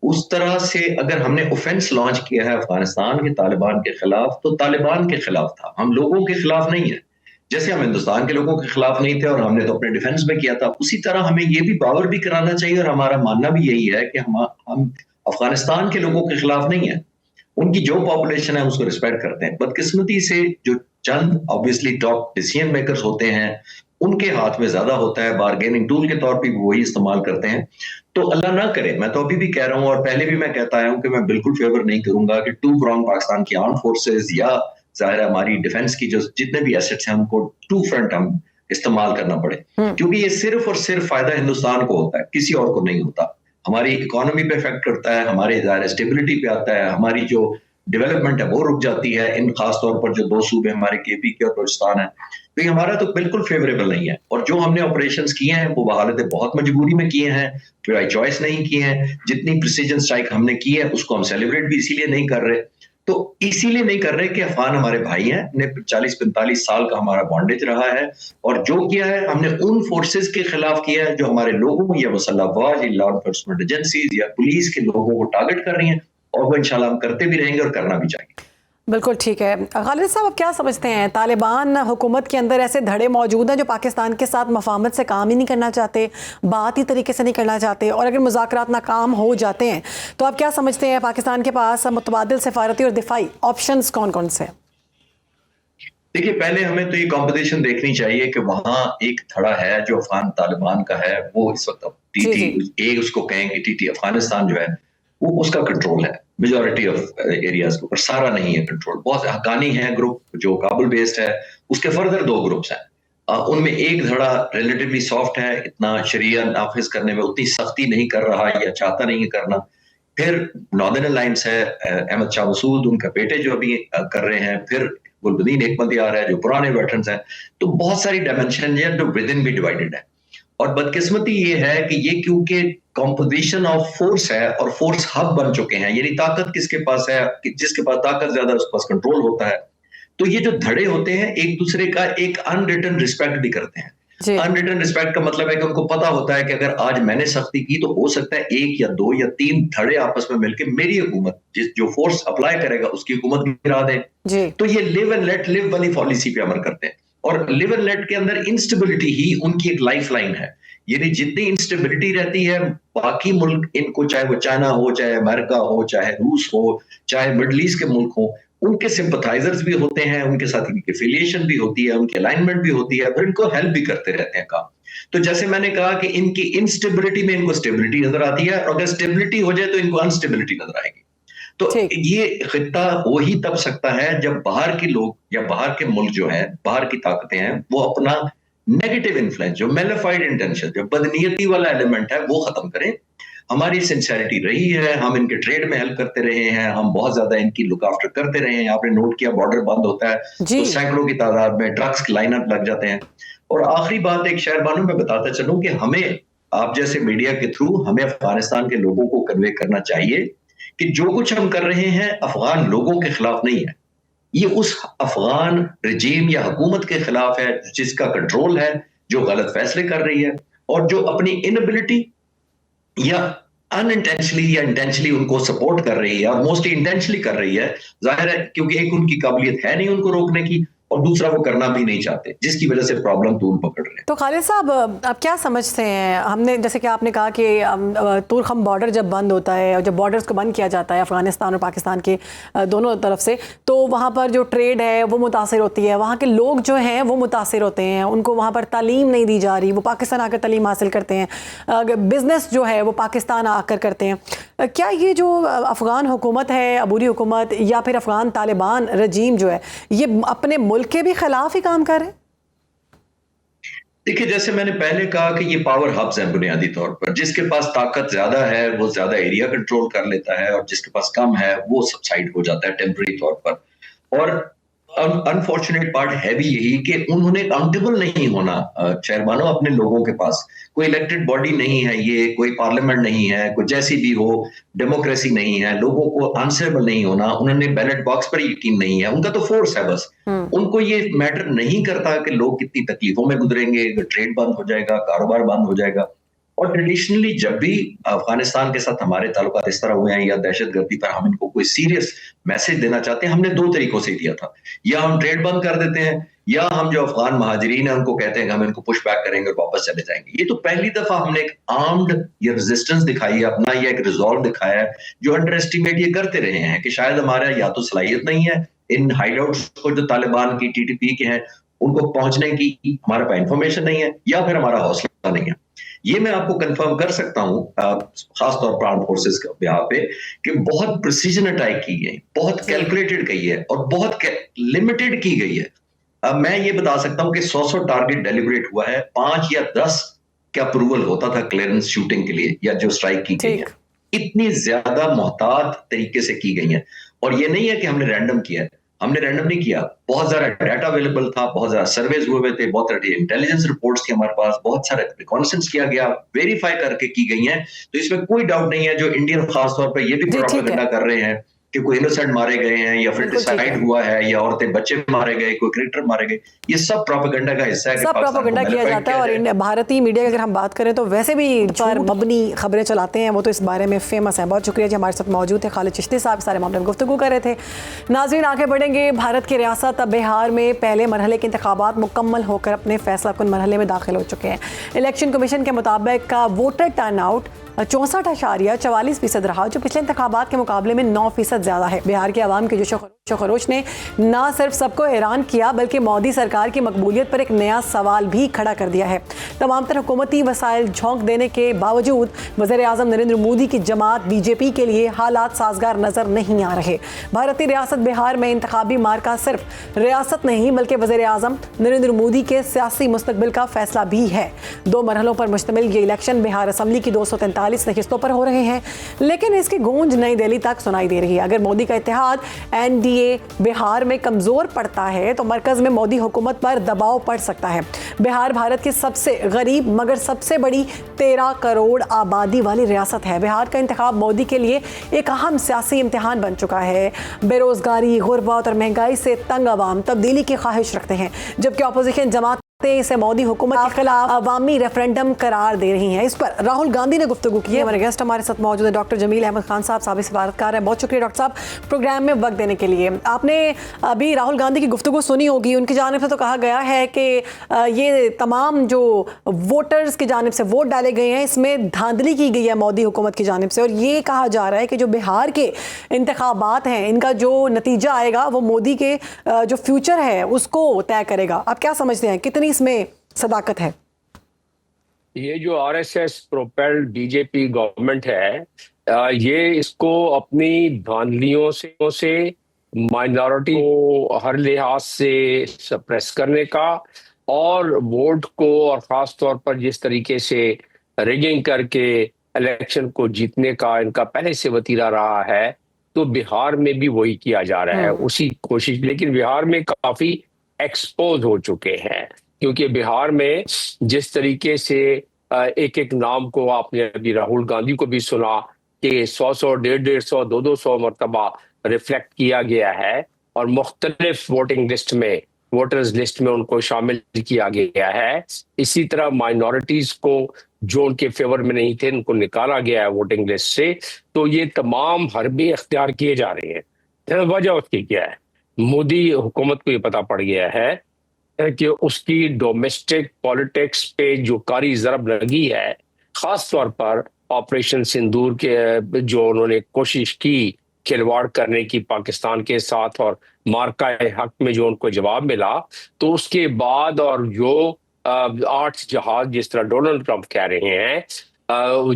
उस तरह से अगर हमने ऑफेंस लॉन्च किया है अफगानिस्तान के तालिबान के खिलाफ, तो तालिबान के खिलाफ था, हम लोगों के खिलाफ नहीं है। जैसे हम हिंदुस्तान के लोगों के खिलाफ नहीं थे और हमने तो अपने डिफेंस में किया था, उसी तरह हमें ये भी बावर भी कराना चाहिए, और हमारा मानना भी यही है कि हम अफगानिस्तान के लोगों के खिलाफ नहीं है। उनकी जो पॉपुलेशन है उसको रिस्पेक्ट करते हैं। बदकिस्मती से जो चंद ऑब्वियसली टॉप डिसीजन मेकर्स होते हैं, उनके हाथ में ज्यादा होता है, बार्गेनिंग टूल के तौर पे वही इस्तेमाल करते हैं। तो अल्लाह ना करे, मैं तो अभी भी कह रहा हूं और पहले भी मैं कहता आया हूं कि मैं बिल्कुल फेवर नहीं करूंगा कि टू प्रॉन्ग पाकिस्तान की आर्म फोर्सेस या जाहिर है हमारी डिफेंस की जो जितने भी एसेट्स हैं उनको टू फ्रंट हम इस्तेमाल करना पड़े, क्योंकि ये सिर्फ और सिर्फ फायदा हिंदुस्तान को होता है, किसी और को नहीं होता। हमारी इकोनॉमी पे इफेक्ट करता है, हमारे स्टेबिलिटी पे आता है, हमारी जो डेवलपमेंट है वो रुक जाती है, इन खास तौर पर जो दो सूबे हमारे केपी के और बलूचिस्तान है। तो ये हमारा तो बिल्कुल फेवरेबल नहीं है। और जो हमने ऑपरेशंस किए हैं वो हालत बहुत मजबूरी में किए हैं, बाई चॉइस नहीं किए हैं। जितनी प्रिसीजन स्ट्राइक हमने की है उसको हम सेलिब्रेट भी इसीलिए नहीं कर रहे, तो इसीलिए नहीं कर रहे कि अफगान हमारे भाई हैं, ने 40-45 साल का हमारा बॉन्डेज रहा है, और जो किया है हमने उन फोर्सेस के खिलाफ किया है जो हमारे लोगों या मुसल्लह अफवाज या लॉ एनफोर्समेंट एजेंसीज या पुलिस के लोगों को टारगेट कर रही हैं, और वो इंशाल्लाह हम करते भी रहेंगे और करना भी चाहिए। बिल्कुल ठीक है। खालिद साहब, आप क्या समझते हैं, तालिबान हुकूमत के अंदर ऐसे धड़े मौजूद हैं जो पाकिस्तान के साथ मफाहमत से काम ही नहीं करना चाहते, बात ही तरीके से नहीं करना चाहते, और अगर मुज़ाकरात नाकाम हो जाते हैं तो आप क्या समझते हैं पाकिस्तान के पास मुतबादिल सिफारती और दिफाई ऑप्शंस कौन कौन से हैं? देखिए, पहले हमें तो ये कॉम्पिटिशन देखनी चाहिए कि वहां एक धड़ा है जो अफगान तालिबान का है, वो इस वक्त टीटी उसको कहें कि टीटी अफगानिस्तान जो है वो उसका कंट्रोल है मेजॉरिटी ऑफ एरियाज के ऊपर, सारा नहीं है कंट्रोल। बहुत हकानी है ग्रुप जो काबुल बेस्ड है, उसके फर्दर 2 ग्रुप्स हैं। उनमें एक धड़ा रिलेटिवली सॉफ्ट है, इतना शरिया नाफिज करने में उतनी सख्ती नहीं कर रहा या चाहता नहीं है करना। फिर नॉर्दर्न अलायंस है, अहमद शाह मसूद उनका बेटे जो अभी कर रहे हैं, फिर गुलबदीन हेकमतयार है जो पुराने वेटरन्स हैं। तो बहुत सारी डायमेंशन है जो विद इन भी डिवाइडेड है। और बदकिस्मती ये है कि ये क्योंकि कॉम्पोजिशन ऑफ फोर्स है और फोर्स हब बन चुके हैं, यानी ताकत किसके पास है, जिसके पास ताकत ज्यादा है उसके पास कंट्रोल होता है। तो ये जो धड़े होते हैं एक दूसरे का एक अनरिटन रिस्पेक्ट भी करते हैं। अनरिटन रिस्पेक्ट का मतलब है कि उनको पता होता है कि अगर आज मैंने सख्ती की तो हो सकता है 1 या 2 या 3 धड़े आपस में मिलकर मेरी हुकूमत, जो फोर्स अप्लाई करेगा उसकी हुकूमत गिरा दे। तो ये लिव एंड लेट लिव वाली पॉलिसी पे अमल करते हैं, और लिव एंड लेट के अंदर इंस्टेबिलिटी ही उनकी एक लाइफ लाइन है। यानी जितनी इंस्टेबिलिटी रहती है, बाकी मुल्क इनको, चाहे वो चाइना हो, चाहे अमेरिका हो, चाहे रूस हो, चाहे मिडल ईस्ट के मुल्क हो, उनके सिंपथाइजर्स भी होते हैं, उनके साथ इनकी एफिलिएशन भी होती है, उनकी अलाइनमेंट भी होती है, फिर इनको हेल्प भी करते रहते हैं काम। तो जैसे मैंने कहा कि इनकी इंस्टेबिलिटी में इनको स्टेबिलिटी नजर आती है, और अगर स्टेबिलिटी हो जाए तो इनको अनस्टेबिलिटी नजर आएगी। तो ये खित्ता हो ही तब सकता है जब बाहर के लोग या बाहर के मुल्क जो है, बाहर की ताकतें हैं, वो अपना नेगेटिव इन्फ्लुएंस, जो मेलिफाइड इंटेंशन, जो बदनीयती वाला एलिमेंट है, वो खत्म करें। हमारी सिंसियरिटी रही है, हम इनके ट्रेड में हेल्प करते रहे हैं, हम बहुत ज्यादा इनकी लुक आफ्टर करते रहे हैं। आपने नोट किया बॉर्डर बंद होता है तो सैकड़ों की तादाद में ड्रग्स लाइनअप लग जाते हैं। और आखिरी बात एक शहरबानो में बताता चलूं कि हमें, आप जैसे मीडिया के थ्रू, हमें अफगानिस्तान के लोगों को कन्वे करना चाहिए कि जो कुछ हम कर रहे हैं अफगान लोगों के खिलाफ नहीं है, ये उस अफगान रजीम या हुकूमत के खिलाफ है जिसका कंट्रोल है, जो गलत फैसले कर रही है, और जो अपनी इनएबिलिटी या अनइंटेंशनली या इंटेंशनली उनको सपोर्ट कर रही है, और मोस्टली इंटेंशनली कर रही है। जाहिर है क्योंकि एक उनकी काबिलियत है नहीं उनको रोकने की, और दूसरा वो करना भी नहीं चाहते, जिसकी वजह से प्रॉब्लम तूल पकड़ रहे हैं। तो खालिद साहब, आप क्या समझते हैं, हमने जैसे कि आपने कहा कि तुरखम बॉर्डर जब बंद होता है और जब बॉर्डर्स को बंद किया जाता है अफगानिस्तान और पाकिस्तान के दोनों तरफ से, तो वहाँ पर जो ट्रेड है वो मुतासिर होती है, वहाँ के लोग जो हैं वो मुतासिर होते हैं, उनको वहाँ पर तालीम नहीं दी जा रही, वो पाकिस्तान आकर तालीम हासिल करते हैं, बिज़नेस जो है वो पाकिस्तान आकर करते हैं। क्या ये जो अफगान हुकूमत है, अबूरी हुकूमत, या फिर अफगान तालिबान रजीम जो है, ये अपने मुल्क के भी खिलाफ ही काम कर रहे हैं? देखिए, जैसे मैंने पहले कहा कि ये पावर हब्स हैं बुनियादी तौर पर, जिसके पास ताकत ज्यादा है वो ज्यादा एरिया कंट्रोल कर लेता है, और जिसके पास कम है वो सबसाइड हो जाता है टेम्पररी तौर पर। और अनफॉर्चुनेट पार्ट है भी यही कि उन्होंने अकाउंटेबल नहीं होना। चेयरमैनों अपने लोगों के पास कोई इलेक्टेड बॉडी नहीं है, ये कोई पार्लियामेंट नहीं है, कोई जैसी भी हो डेमोक्रेसी नहीं है, लोगों को आंसरेबल नहीं होना, उन्होंने बैलेट बॉक्स पर यकीन नहीं है, उनका तो फोर्स है बस। उनको ये मैटर नहीं करता कि लोग कितनी तकलीफों में गुजरेंगे, ट्रेड बंद हो जाएगा, कारोबार बंद हो जाएगा। और ट्रेडिशनली जब भी अफगानिस्तान के साथ हमारे ताल्लुकात इस तरह हुए हैं या दहशतगर्दी पर हम इनको कोई सीरियस मैसेज देना चाहते हैं, हमने दो तरीकों से दिया था। या हम ट्रेड बंद कर देते हैं, या हम जो अफगान महाजरीन है उनको कहते हैं कि हम इनको पुश बैक करेंगे और वापस चले जाएंगे। ये तो पहली दफा हमने एक आर्म्ड या रेजिस्टेंस दिखाई है अपना, या एक रिजॉल्व दिखाया है, जो अंडर एस्टिमेट ये करते रहे हैं कि शायद हमारा या तो सलाहियत नहीं है इन हाइडआउट्स को जो तालिबान की टीटीपी के हैं उनको पहुंचने की, हमारे पास इंफॉर्मेशन नहीं है, या फिर हमारा हौसला नहीं है। ये मैं आपको कंफर्म कर सकता हूं खासतौर पर आर्म फोर्सेस के बिहार पे कि बहुत प्रिसीजन अटैक की गई, बहुत कैलकुलेटेड की है और बहुत लिमिटेड की गई है। मैं ये बता सकता हूं कि 100 टारगेट डेलिब्रेट हुआ है, 5 या 10 का अप्रूवल होता था क्लियरेंस शूटिंग के लिए या जो स्ट्राइक की गई है। इतनी ज्यादा मोहतात तरीके से की गई है। और ये नहीं है कि हमने रैंडम किया है, हमने रैंडम नहीं किया, बहुत सारा डाटा अवेलेबल था, बहुत सारा सर्वेज हुए थे, बहुत सारी इंटेलिजेंस रिपोर्ट्स थी हमारे पास, बहुत सारे रिकॉनेसेंस किया गया, वेरीफाई करके की गई हैं। तो इसमें कोई डाउट नहीं है। जो इंडियन खासतौर पर ये भी प्रोपेगेंडा कर रहे हैं कि कोई इनोसेंट मारे गए हैं या फिर डिसाइड हुआ है या औरतें बच्चे मारे गए, कोई क्रिकेटर मारे गए, ये सब प्रोपेगेंडा का हिस्सा है। सब प्रोपेगेंडा किया जाता है। और भारतीय मीडिया की अगर हम बात करें तो वैसे भी पर मबनी खबरें चलाते हैं, वो तो इस बारे में फेमस है। बहुत शुक्रिया जी, हमारे साथ मौजूद है खालिद चिश्ती साहब, सारे मामले में गुफ्तगू कर रहे थे। नाज़रीन, आगे बढ़ेंगे। भारत की रियासत अब बिहार में पहले मरहले के इंतखाबात मुकम्मल होकर अपने फैसलाकुन मरहले में दाखिल हो चुके हैं। इलेक्शन कमीशन के मुताबिक वोटर टर्नआउट 64.44% रहा, जो पिछले इंतखाबात के मुकाबले में 9% ज्यादा है। बिहार के अवाम के जोशो खरोश ने न सिर्फ सबको हैरान किया बल्कि मोदी सरकार की मकबूलियत पर एक नया सवाल भी खड़ा कर दिया है। तमाम तरह हुकूमती वसाइल झोंक देने के बावजूद वज़ीर आज़म नरेंद्र मोदी की जमात बीजेपी के लिए हालात साजगार नजर नहीं आ रहे। भारतीय रियासत बिहार में इंतखाबी मार्का सिर्फ रियासत नहीं बल्कि वज़ीर आज़म नरेंद्र मोदी के सियासी मुस्तकबिल का फैसला भी है। 2 मरहलों पर मुश्तमिल ये इलेक्शन बिहार असम्बली की 243 नशिस्तों पर हो रहे हैं, लेकिन इसकी गूंज नई दिल्ली तक सुनाई दे रही है। अगर मोदी का इत्तेहाद एनडीए बिहार में कमजोर पड़ता है तो मरकज में मोदी हुकूमत पर दबाव पड़ सकता है। बिहार भारत की सबसे गरीब मगर सबसे बड़ी 13 करोड़ आबादी वाली रियासत है। बिहार का इंतखाब मोदी के लिए एक अहम सियासी इम्तिहान बन चुका है। बेरोजगारी, गुर्बत और महंगाई से तंग अवाम तब्दीली की ख्वाहिश रखते हैं, जबकि अपोजिशन जमात इसे मोदी हुकूमत के खिलाफ अवामी रेफरेंडम करार दे रही हैं। इस पर राहुल गांधी ने गुफ्तगू की है। हमारे गेस्ट हमारे साथ मौजूद है डॉक्टर जमील अहमद खान साहब, साबिक सफारतकार हैं। बहुत शुक्रिया डॉक्टर साहब प्रोग्राम में वक्त देने के लिए। आपने अभी राहुल गांधी की गुफ्तगू सुनी होगी, उनकी जानिब से तो कहा गया है कि ये तमाम जो वोटर्स की जानिब से वोट डाले गए हैं इसमें धांधली की गई है मोदी हुकूमत की जानिब से, और ये कहा जा रहा है कि जो बिहार के इंतखाबात हैं इनका जो नतीजा आएगा वो मोदी के जो फ्यूचर है उसको तय करेगा। आप क्या समझते हैं, कितनी इसमें सदाकत है? ये जो आरएसएस प्रोपेल्ड बीजेपी गवर्नमेंट है, ये इसको अपनी धांधलियों से माइनॉरिटी को हर लिहाज से सप्रेस करने का और वोट को और ख़ास तौर पर जिस तरीके से रिगिंग करके इलेक्शन को जीतने का इनका पहले से वतीरा रहा है, तो बिहार में भी वही किया जा रहा है, उसी कोशिश। लेकिन बिहार में काफ़ी एक्सपोज हो चुके हैं, क्योंकि बिहार में जिस तरीके से एक एक नाम को आपने अभी राहुल गांधी को भी सुना कि 100, 150, 200 मरतबा रिफ्लेक्ट किया गया है और मुख्तलिफ वोटिंग लिस्ट में, वोटर्स लिस्ट में उनको शामिल किया गया है। इसी तरह माइनॉरिटीज को जो उनके फेवर में नहीं थे उनको निकाला गया है वोटिंग लिस्ट से। तो ये तमाम हरबे इख्तियार किए जा रहे हैं। वजह उसकी क्या है? मोदी हुकूमत को ये पता पड़ गया है कि उसकी डोमेस्टिक पॉलिटिक्स पे जो कारी ज़रब लगी है, खास तौर पर ऑपरेशन सिंदूर के जो उन्होंने कोशिश की खिलवाड़ करने की पाकिस्तान के साथ और मार्का हक में जो उनको जवाब मिला, तो उसके बाद और जो 8 जहाज जिस तरह डोनाल्ड ट्रंप कह रहे हैं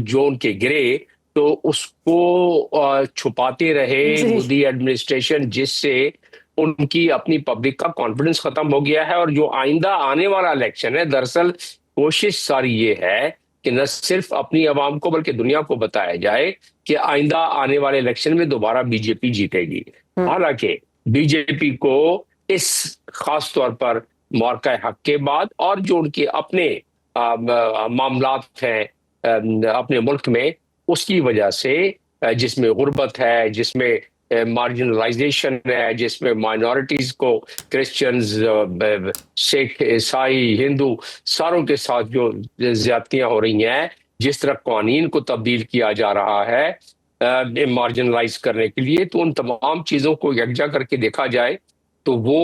जो उनके गिरे, तो उसको छुपाते रहे मोदी एडमिनिस्ट्रेशन, जिससे उनकी अपनी पब्लिक का कॉन्फिडेंस खत्म हो गया है। और जो आइंदा आने वाला इलेक्शन है, दरअसल कोशिश सारी ये है कि न सिर्फ अपनी आवाम को बल्कि दुनिया को बताया जाए कि आइंदा आने वाले इलेक्शन में दोबारा बीजेपी जीतेगी। हालांकि बीजेपी को इस खास तौर पर मौका हक के बाद और जो उनके अपने मामलात हैं अपने मुल्क में, उसकी वजह से जिसमें गुर्बत है, जिसमें मार्जिनलाइजेशन है, जिसमें माइनॉरिटीज को क्रिश्चियंस, सिख, ईसाई, हिंदू सारों के साथ जो ज्यादतियां हो रही हैं, जिस तरह कानून को तब्दील किया जा रहा है मार्जिनलाइज करने के लिए, तो उन तमाम चीजों को यकजा करके देखा जाए तो वो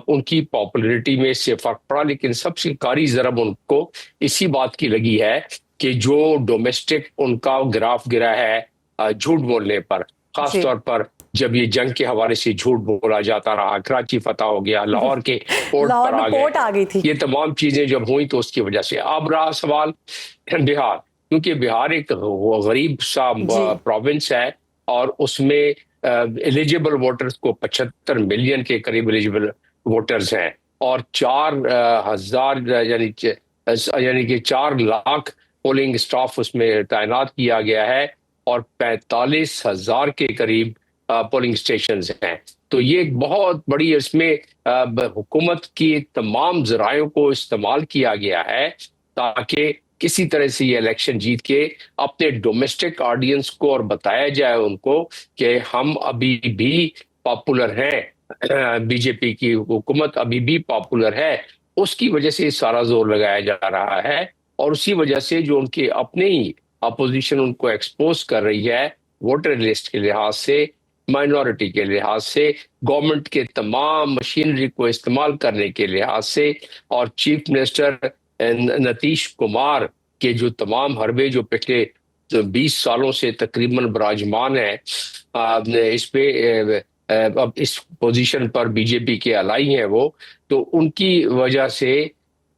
उनकी पॉपुलैरिटी में इससे फर्क पड़ा। लेकिन सबसे कारी ज़रब उनको इसी बात की लगी है कि जो डोमेस्टिक उनका ग्राफ गिरा है झूठ बोलने पर, खास तौर पर जब ये जंग के हवाले से झूठ बोला जाता रहा, कराची फतह हो गया, लाहौर के पोर्ट पर आ गई थी, ये तमाम चीजें जब हुई तो उसकी वजह से। अब रहा सवाल बिहार, क्योंकि बिहार एक गरीब सा प्रोविंस है और उसमें एलिजिबल वोटर्स को 75 मिलियन के करीब एलिजिबल वोटर्स हैं और 4,000 यानी कि 4 लाख पोलिंग स्टाफ उसमें तैनात किया गया है और 45,000 के करीब पोलिंग स्टेशंस हैं। तो ये एक बहुत बड़ी, इसमें हुकूमत की तमाम ज़रायों को इस्तेमाल किया गया है ताकि किसी तरह से ये इलेक्शन जीत के अपने डोमेस्टिक ऑडियंस को और बताया जाए उनको कि हम अभी भी पॉपुलर हैं, बीजेपी की हुकूमत अभी भी पॉपुलर है। उसकी वजह से सारा जोर लगाया जा रहा है और उसी वजह से जो उनके अपने ही अपोजिशन उनको एक्सपोज कर रही है वोटर लिस्ट के लिहाज से, माइनॉरिटी के लिहाज से, गवर्नमेंट के तमाम मशीनरी को इस्तेमाल करने के लिहाज से, और चीफ मिनिस्टर नीतीश कुमार के जो तमाम हरबे जो पिछले 20 सालों से तकरीबन विराजमान है इस पे, अब इस पोजीशन पर बीजेपी के अलाई हैं वो, तो उनकी वजह से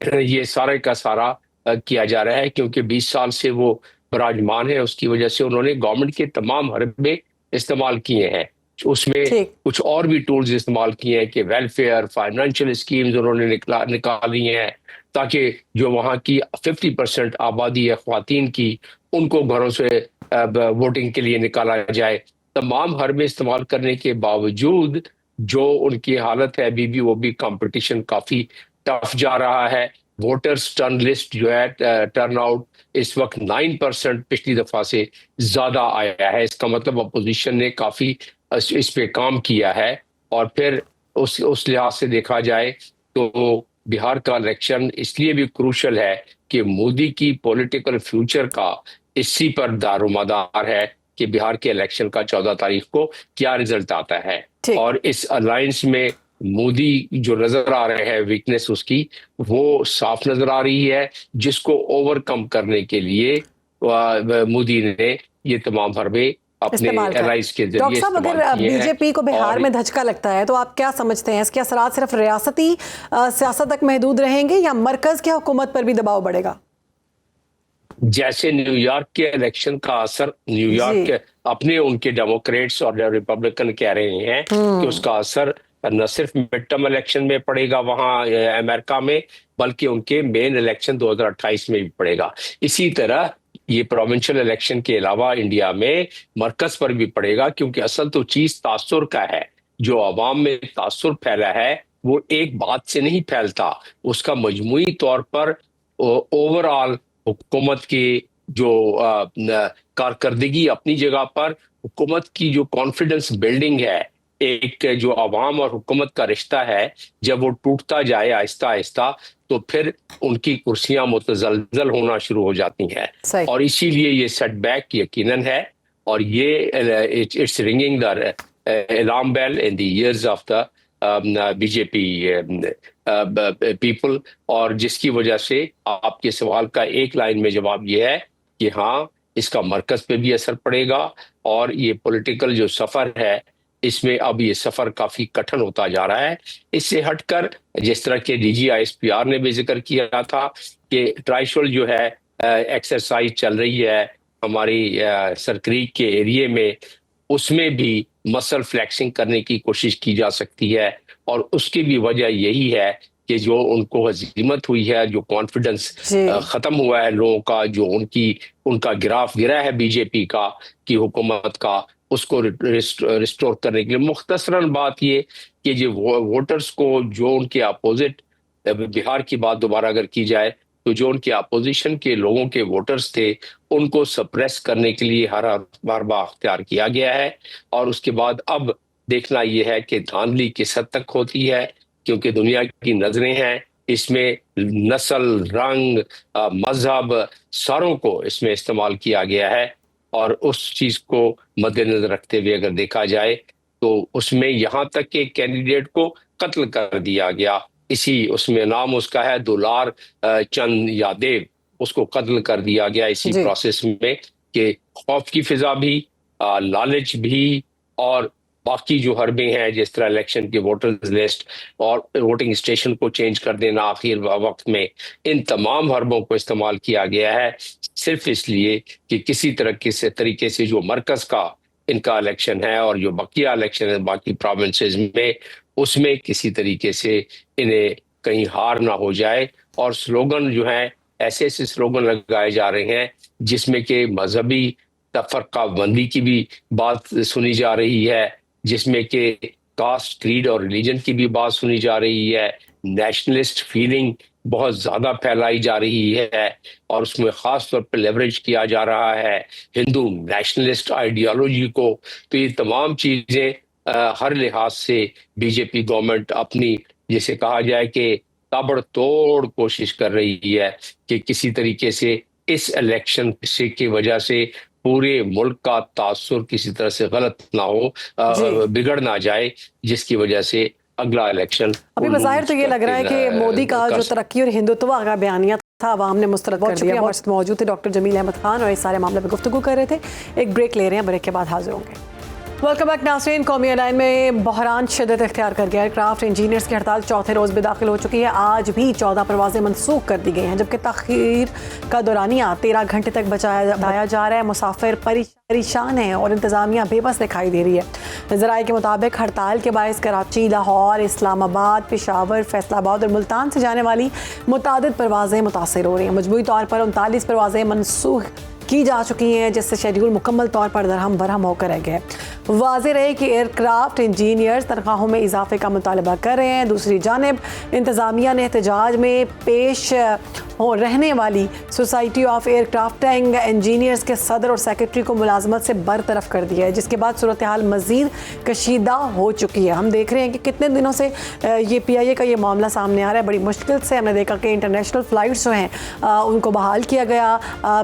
ये सारे का सारा किया जा रहा है, क्योंकि 20 साल से वो विराजमान है। उसकी वजह से उन्होंने गवर्नमेंट के तमाम हरबे इस्तेमाल किए हैं, उसमें कुछ और भी टूल्स इस्तेमाल किए हैं कि वेलफेयर, फाइनेंशियल स्कीम्स उन्होंने निकाली हैं ताकि जो वहाँ की 50% आबादी है ख्वातीन की, उनको घरों से वोटिंग के लिए निकाला जाए। तमाम हरबे इस्तेमाल करने के बावजूद जो उनकी हालत है अभी भी, वो भी कंपटीशन काफी टफ जा रहा है। वोटर्स टर्न लिस्ट जो है, टर्न आउट इस वक्त 9% पिछली दफा से ज्यादा आया है। इसका मतलब अपोजिशन ने काफी इस पे काम किया है। और फिर उस लिहाज से देखा जाए तो बिहार का इलेक्शन इसलिए भी क्रूशल है कि मोदी की पॉलिटिकल फ्यूचर का इसी पर दारोमदार है कि बिहार के इलेक्शन का 14 तारीख को क्या रिजल्ट आता है। और इस अलायंस में मोदी जो नजर आ रहे हैं वीकनेस उसकी, वो साफ नजर आ रही है, जिसको ओवरकम करने के लिए मोदी ने ये तमाम हरबे अपने एलाइज के जरिए डॉक्टर साहब, अगर बीजेपी को बिहार में धचका लगता है तो आप क्या समझते हैं, इसके असरात सिर्फ रियासती सियासत तक महदूद रहेंगे या मरकज की हुकूमत पर भी दबाव बढ़ेगा? जैसे न्यूयॉर्क के इलेक्शन का असर, न्यूयॉर्क के अपने उनके डेमोक्रेट्स और रिपब्लिकन कह रहे हैं कि उसका असर न सिर्फ मिड टर्म इलेक्शन में पड़ेगा वहां अमेरिका में, बल्कि उनके मेन इलेक्शन 2028 में भी पड़ेगा। इसी तरह ये प्रोविंशियल इलेक्शन के अलावा इंडिया में मरकज पर भी पड़ेगा, क्योंकि असल तो चीज तासुर का है। जो अवाम में तासुर फैला है वो एक बात से नहीं फैलता, उसका मजमूई तौर पर ओवरऑल हुकूमत की जो कारकर्दगी अपनी जगह पर, हुकूमत की जो कॉन्फिडेंस बिल्डिंग है, एक जो अवाम और हुकूमत का रिश्ता है, जब वो टूटता जाए आहिस्ता आहिस्ता तो फिर उनकी कुर्सियां मुतजलजल होना शुरू हो जाती हैं। और इसीलिए ये सेटबैक यकीनन है और ये it's ringing the alarm bell in the ears of the BJP people. और जिसकी वजह से आपके सवाल का एक लाइन में जवाब ये है कि हाँ, इसका मरकज पे भी असर पड़ेगा और ये पॉलिटिकल जो सफर है इसमें अब ये सफर काफी कठिन होता जा रहा है। इससे हटकर जिस तरह के DGISPR ने भी जिक्र किया था कि ट्राइशोल जो है एक्सरसाइज चल रही है हमारी सरक्रीक के एरिया में, उसमें भी मसल फ्लेक्सिंग करने की कोशिश की जा सकती है। और उसकी भी वजह यही है कि जो उनको हजीमत हुई है, जो कॉन्फिडेंस खत्म हुआ है लोगों का, जो उनका ग्राफ गिरा है बीजेपी का की हुकूमत का, उसको रिस्टोर करने के लिए। मुख्तसरन बात ये कि जो वोटर्स को, जो उनके अपोजिट, बिहार की बात दोबारा अगर की जाए तो जो उनके अपोजिशन के लोगों के वोटर्स थे उनको सप्रेस करने के लिए हर बार अख्तियार किया गया है। और उसके बाद अब देखना यह है कि धांधली किस हद तक होती है, क्योंकि दुनिया की नजरें हैं इसमें। नस्ल, रंग, मजहब, सारों को इसमें इस्तेमाल किया गया है। और उस चीज को मद्देनजर रखते हुए अगर देखा जाए तो उसमें यहाँ तक कि कैंडिडेट को कत्ल कर दिया गया। इसी उसमें नाम उसका है दुलार चंद यादव, उसको कत्ल कर दिया गया इसी प्रोसेस में। कि खौफ की फिजा भी, लालच भी, और बाकी जो हरबे हैं जिस तरह इलेक्शन के वोटर्स लिस्ट और वोटिंग स्टेशन को चेंज कर देना आखिर वक्त में, इन तमाम हरबों को इस्तेमाल किया गया है सिर्फ इसलिए कि किसी तरह के तरीके से जो मरकज का इनका इलेक्शन है और जो बकिया इलेक्शन है बाकी प्रोविंसेस में, उसमें किसी तरीके से इन्हें कहीं हार ना हो जाए। और स्लोगन जो है, ऐसे ऐसे स्लोगन लगाए जा रहे हैं जिसमें कि मजहबी तफरका बंदी की भी बात सुनी जा रही है, जिसमें कि कास्ट, क्रीड और रिलीजन की भी बात सुनी जा रही है, नेशनलिस्ट फीलिंग बहुत ज्यादा फैलाई जा रही है और उसमें खास तौर पर लेवरेज किया जा रहा है हिंदू नेशनलिस्ट आइडियोलॉजी को। तो ये तमाम चीजें हर लिहाज से बीजेपी गवर्नमेंट अपनी, जिसे कहा जाए कि ताबड़तोड़ कोशिश कर रही है कि किसी तरीके से इस इलेक्शन से की वजह से पूरे मुल्क का तासुर किसी तरह से गलत ना हो, बिगड़ ना जाए, जिसकी वजह से अगला इलेक्शन। अभी बज़ाहिर तो ये लग रहा है कि मोदी का जो तरक्की और हिंदुत्व का बयानिया था अवाम ने मुस्तरद कर दिया। मौजूद थे डॉक्टर जमील अहमद खान और इस सारे मामले पर गुफ्तगू कर रहे थे। एक ब्रेक ले रहे हैं, ब्रेक के बाद हाजिर होंगे। वेलकम बैक नाज़रीन। कौमी एयरलाइन में बहरान शिद्दत इख्तियार कर गया। एयरक्राफ्ट इंजीनियर्स की हड़ताल चौथे रोज़ भी दाखिल हो चुकी है। आज भी 14 परवाजें मनसूख कर दी गई हैं, जबकि तख़ीर का दौरानिया 13 घंटे तक बढ़ाया जा रहा है। मुसाफिर परेशान हैं और इंतज़ामिया बेबस दिखाई दे रही है। ज़राए के मुताबिक हड़ताल के बायस कराची, लाहौर, इस्लामाबाद, पेशावर, फैसलाबाद और मुल्तान से जाने वाली मुतादिद परवाजें मुतासर हो रही हैं। मजमूई तौर पर 39 परवाजें मनसूख की जा चुकी हैं, जिससे शेड्यूल मुकम्मल तौर पर दरहम बरहम होकर रह गए। वाज़ेह रहे कि एयरक्राफ्ट इंजीनियर्स तनख्वाहों में इजाफे का मुतालबा कर रहे हैं। दूसरी जानिब इंतज़ामिया ने एहतजाज में पेश हो रहने वाली सोसाइटी ऑफ एयरक्राफ्टिंग इंजीनियर्स के सदर और सेक्रेटरी को मुलाजमत से बरतरफ कर दिया है, जिसके बाद सूरत हाल मज़ीद कशीदा हो चुकी है। हम देख रहे हैं कि कितने दिनों से ये PIA का ये मामला सामने आ रहा है। बड़ी मुश्किल से हमने देखा कि इंटरनेशनल फ़्लाइट्स जो हैं उनको बहाल किया गया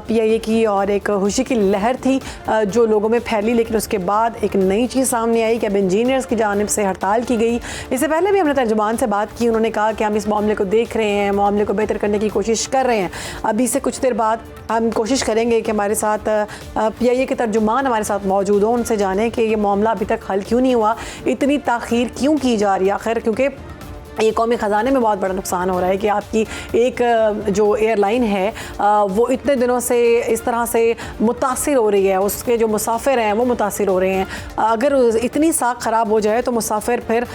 PIA की, और एक खुशी की लहर थी जो लोगों में फैली। लेकिन उसके बाद एक नई चीज़ सामने आई कि अब इंजीनियर्स की जानिब से हड़ताल की गई। इससे पहले भी हमने तर्जुमान से बात की, उन्होंने कहा कि हम इस मामले को देख रहे हैं, मामले को बेहतर करने की कोशिश कर रहे हैं। अभी से कुछ देर बाद हम कोशिश करेंगे कि हमारे साथ PIA के तर्जुमान हमारे साथ मौजूद हों, उनसे जानें कि ये मामला अभी तक हल क्यों नहीं हुआ, इतनी ताख़ीर क्यों की जा रही है आखिर। क्योंकि ये कौमी ख़जाने में बहुत बड़ा नुकसान हो रहा है कि आपकी एक जो एयरलाइन है वो इतने दिनों से इस तरह से मुतासिर हो रही है, उसके जो मुसाफिर हैं वो मुतासिर हो रहे हैं। अगर इतनी साख ख़राब हो जाए तो मुसाफिर फिर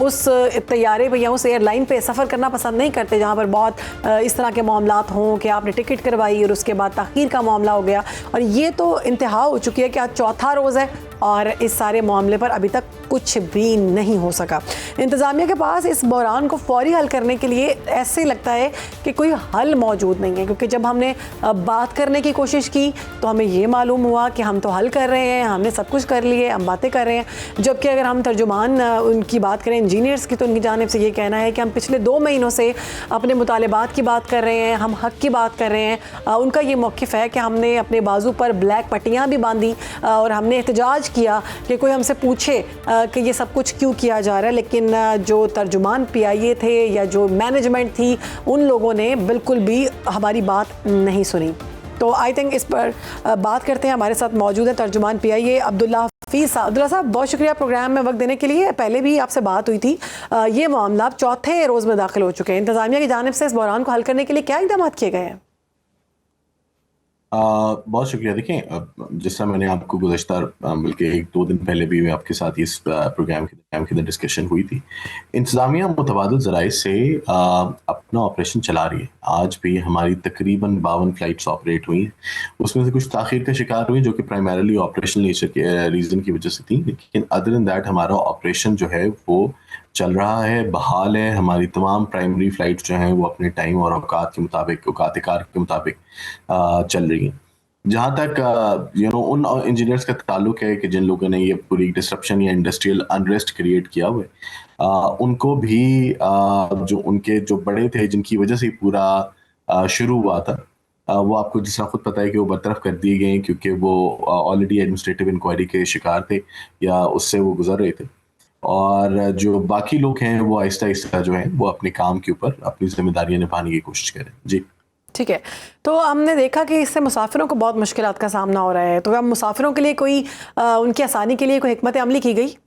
उस तैयारे पे या उस एयरलाइन पे सफ़र करना पसंद नहीं करते, जहाँ पर बहुत इस तरह के मामलात हों कि आपने टिकट करवाई और उसके बाद ताख़ीर का मामला हो गया। और ये तो इंतहा हो चुकी है कि आज चौथा रोज़ है और इस सारे मामले पर अभी तक कुछ भी नहीं हो सका। इंतज़ामिया के पास इस बहरान को फौरी हल करने के लिए ऐसे लगता है कि कोई हल मौजूद नहीं है, क्योंकि जब हमने बात करने की कोशिश की तो हमें ये मालूम हुआ कि हम तो हल कर रहे हैं, हमने सब कुछ कर लिए, हम बातें कर रहे हैं। जबकि अगर हम तर्जुमान उनकी बात करें इंजीनियर्स की, तो उनकी जानिब से ये कहना है कि हम पिछले 2 महीनों से अपने मुतालिबात की बात कर रहे हैं, हम हक़ की बात कर रहे हैं। उनका ये मौक़िफ़ है कि हमने अपने बाजू पर ब्लैक पट्टियाँ भी बांधी और हमने एहतजाज किया कि कोई हमसे पूछे कि ये सब कुछ क्यों किया जा रहा है। लेकिन जो तर्जुमान PIA थे या जो मैनेजमेंट थी, उन लोगों ने बिल्कुल भी हमारी बात नहीं सुनी। तो आई थिंक इस पर बात करते हैं। हमारे साथ मौजूद है तर्जुमान PIA अब्दुल्ला हफीज़ साहब। अब्दुल्ला साहब, बहुत शुक्रिया प्रोग्राम में वक्त देने के लिए। पहले भी आपसे बात हुई थी, ये मामला चौथे रोज़ में दाखिल हो चुके हैं। इंतज़ामिया की जानिब से इस बहरान को हल करने के लिए क्या इक़दाम किए गए हैं? बहुत शुक्रिया। देखें, जिस तरह मैंने आपको गुज़श्ता बल्कि 1-2 दिन पहले भी आपके साथ इस प्रोग्राम के अंदर डिस्कशन हुई थी, इंतज़ामिया मुतबादिल ज़राए से अपना ऑपरेशन चला रही है। आज भी हमारी तकरीबन 52 फ़्लाइट्स ऑपरेट हुई हैं, उसमें से कुछ ताख़ीर का शिकार हुई जो कि प्राइमरीली ऑपरेशनल नेचर के रीज़न की वजह से थी, लेकिन अदर देन दैट हमारा ऑपरेशन जो है वो चल रहा है, बहाल है। हमारी तमाम प्राइमरी फ़्लाइट्स जो हैं वो अपने टाइम और औकात के मुताबिक, औकात-ए-कार के मुताबिक चल रही हैं। जहाँ तक उन इंजीनियर्स का ताल्लुक है कि जिन लोगों ने ये पूरी डिसरप्शन या इंडस्ट्रियल अनरेस्ट क्रिएट किया हुआ है, उनको भी जो उनके जो बड़े थे जिनकी वजह से पूरा शुरू हुआ था, वो आपको जिस तरह खुद पता है कि वो बरतरफ कर दिए गए क्योंकि वो ऑलरेडी एडमिनिस्ट्रेटिव इंक्वायरी के शिकार थे या उससे वो गुजर रहे थे। और जो बाकी लोग हैं वो आहिस्ता आहिस्ता जो है वो अपने काम के ऊपर अपनी जिम्मेदारियां निभाने की कोशिश करें। जी ठीक है, तो हमने देखा कि इससे मुसाफिरों को बहुत मुश्किलात का सामना हो रहा है, तो अब मुसाफिरों के लिए कोई उनकी आसानी के लिए कोई हिकमत अमली की गई?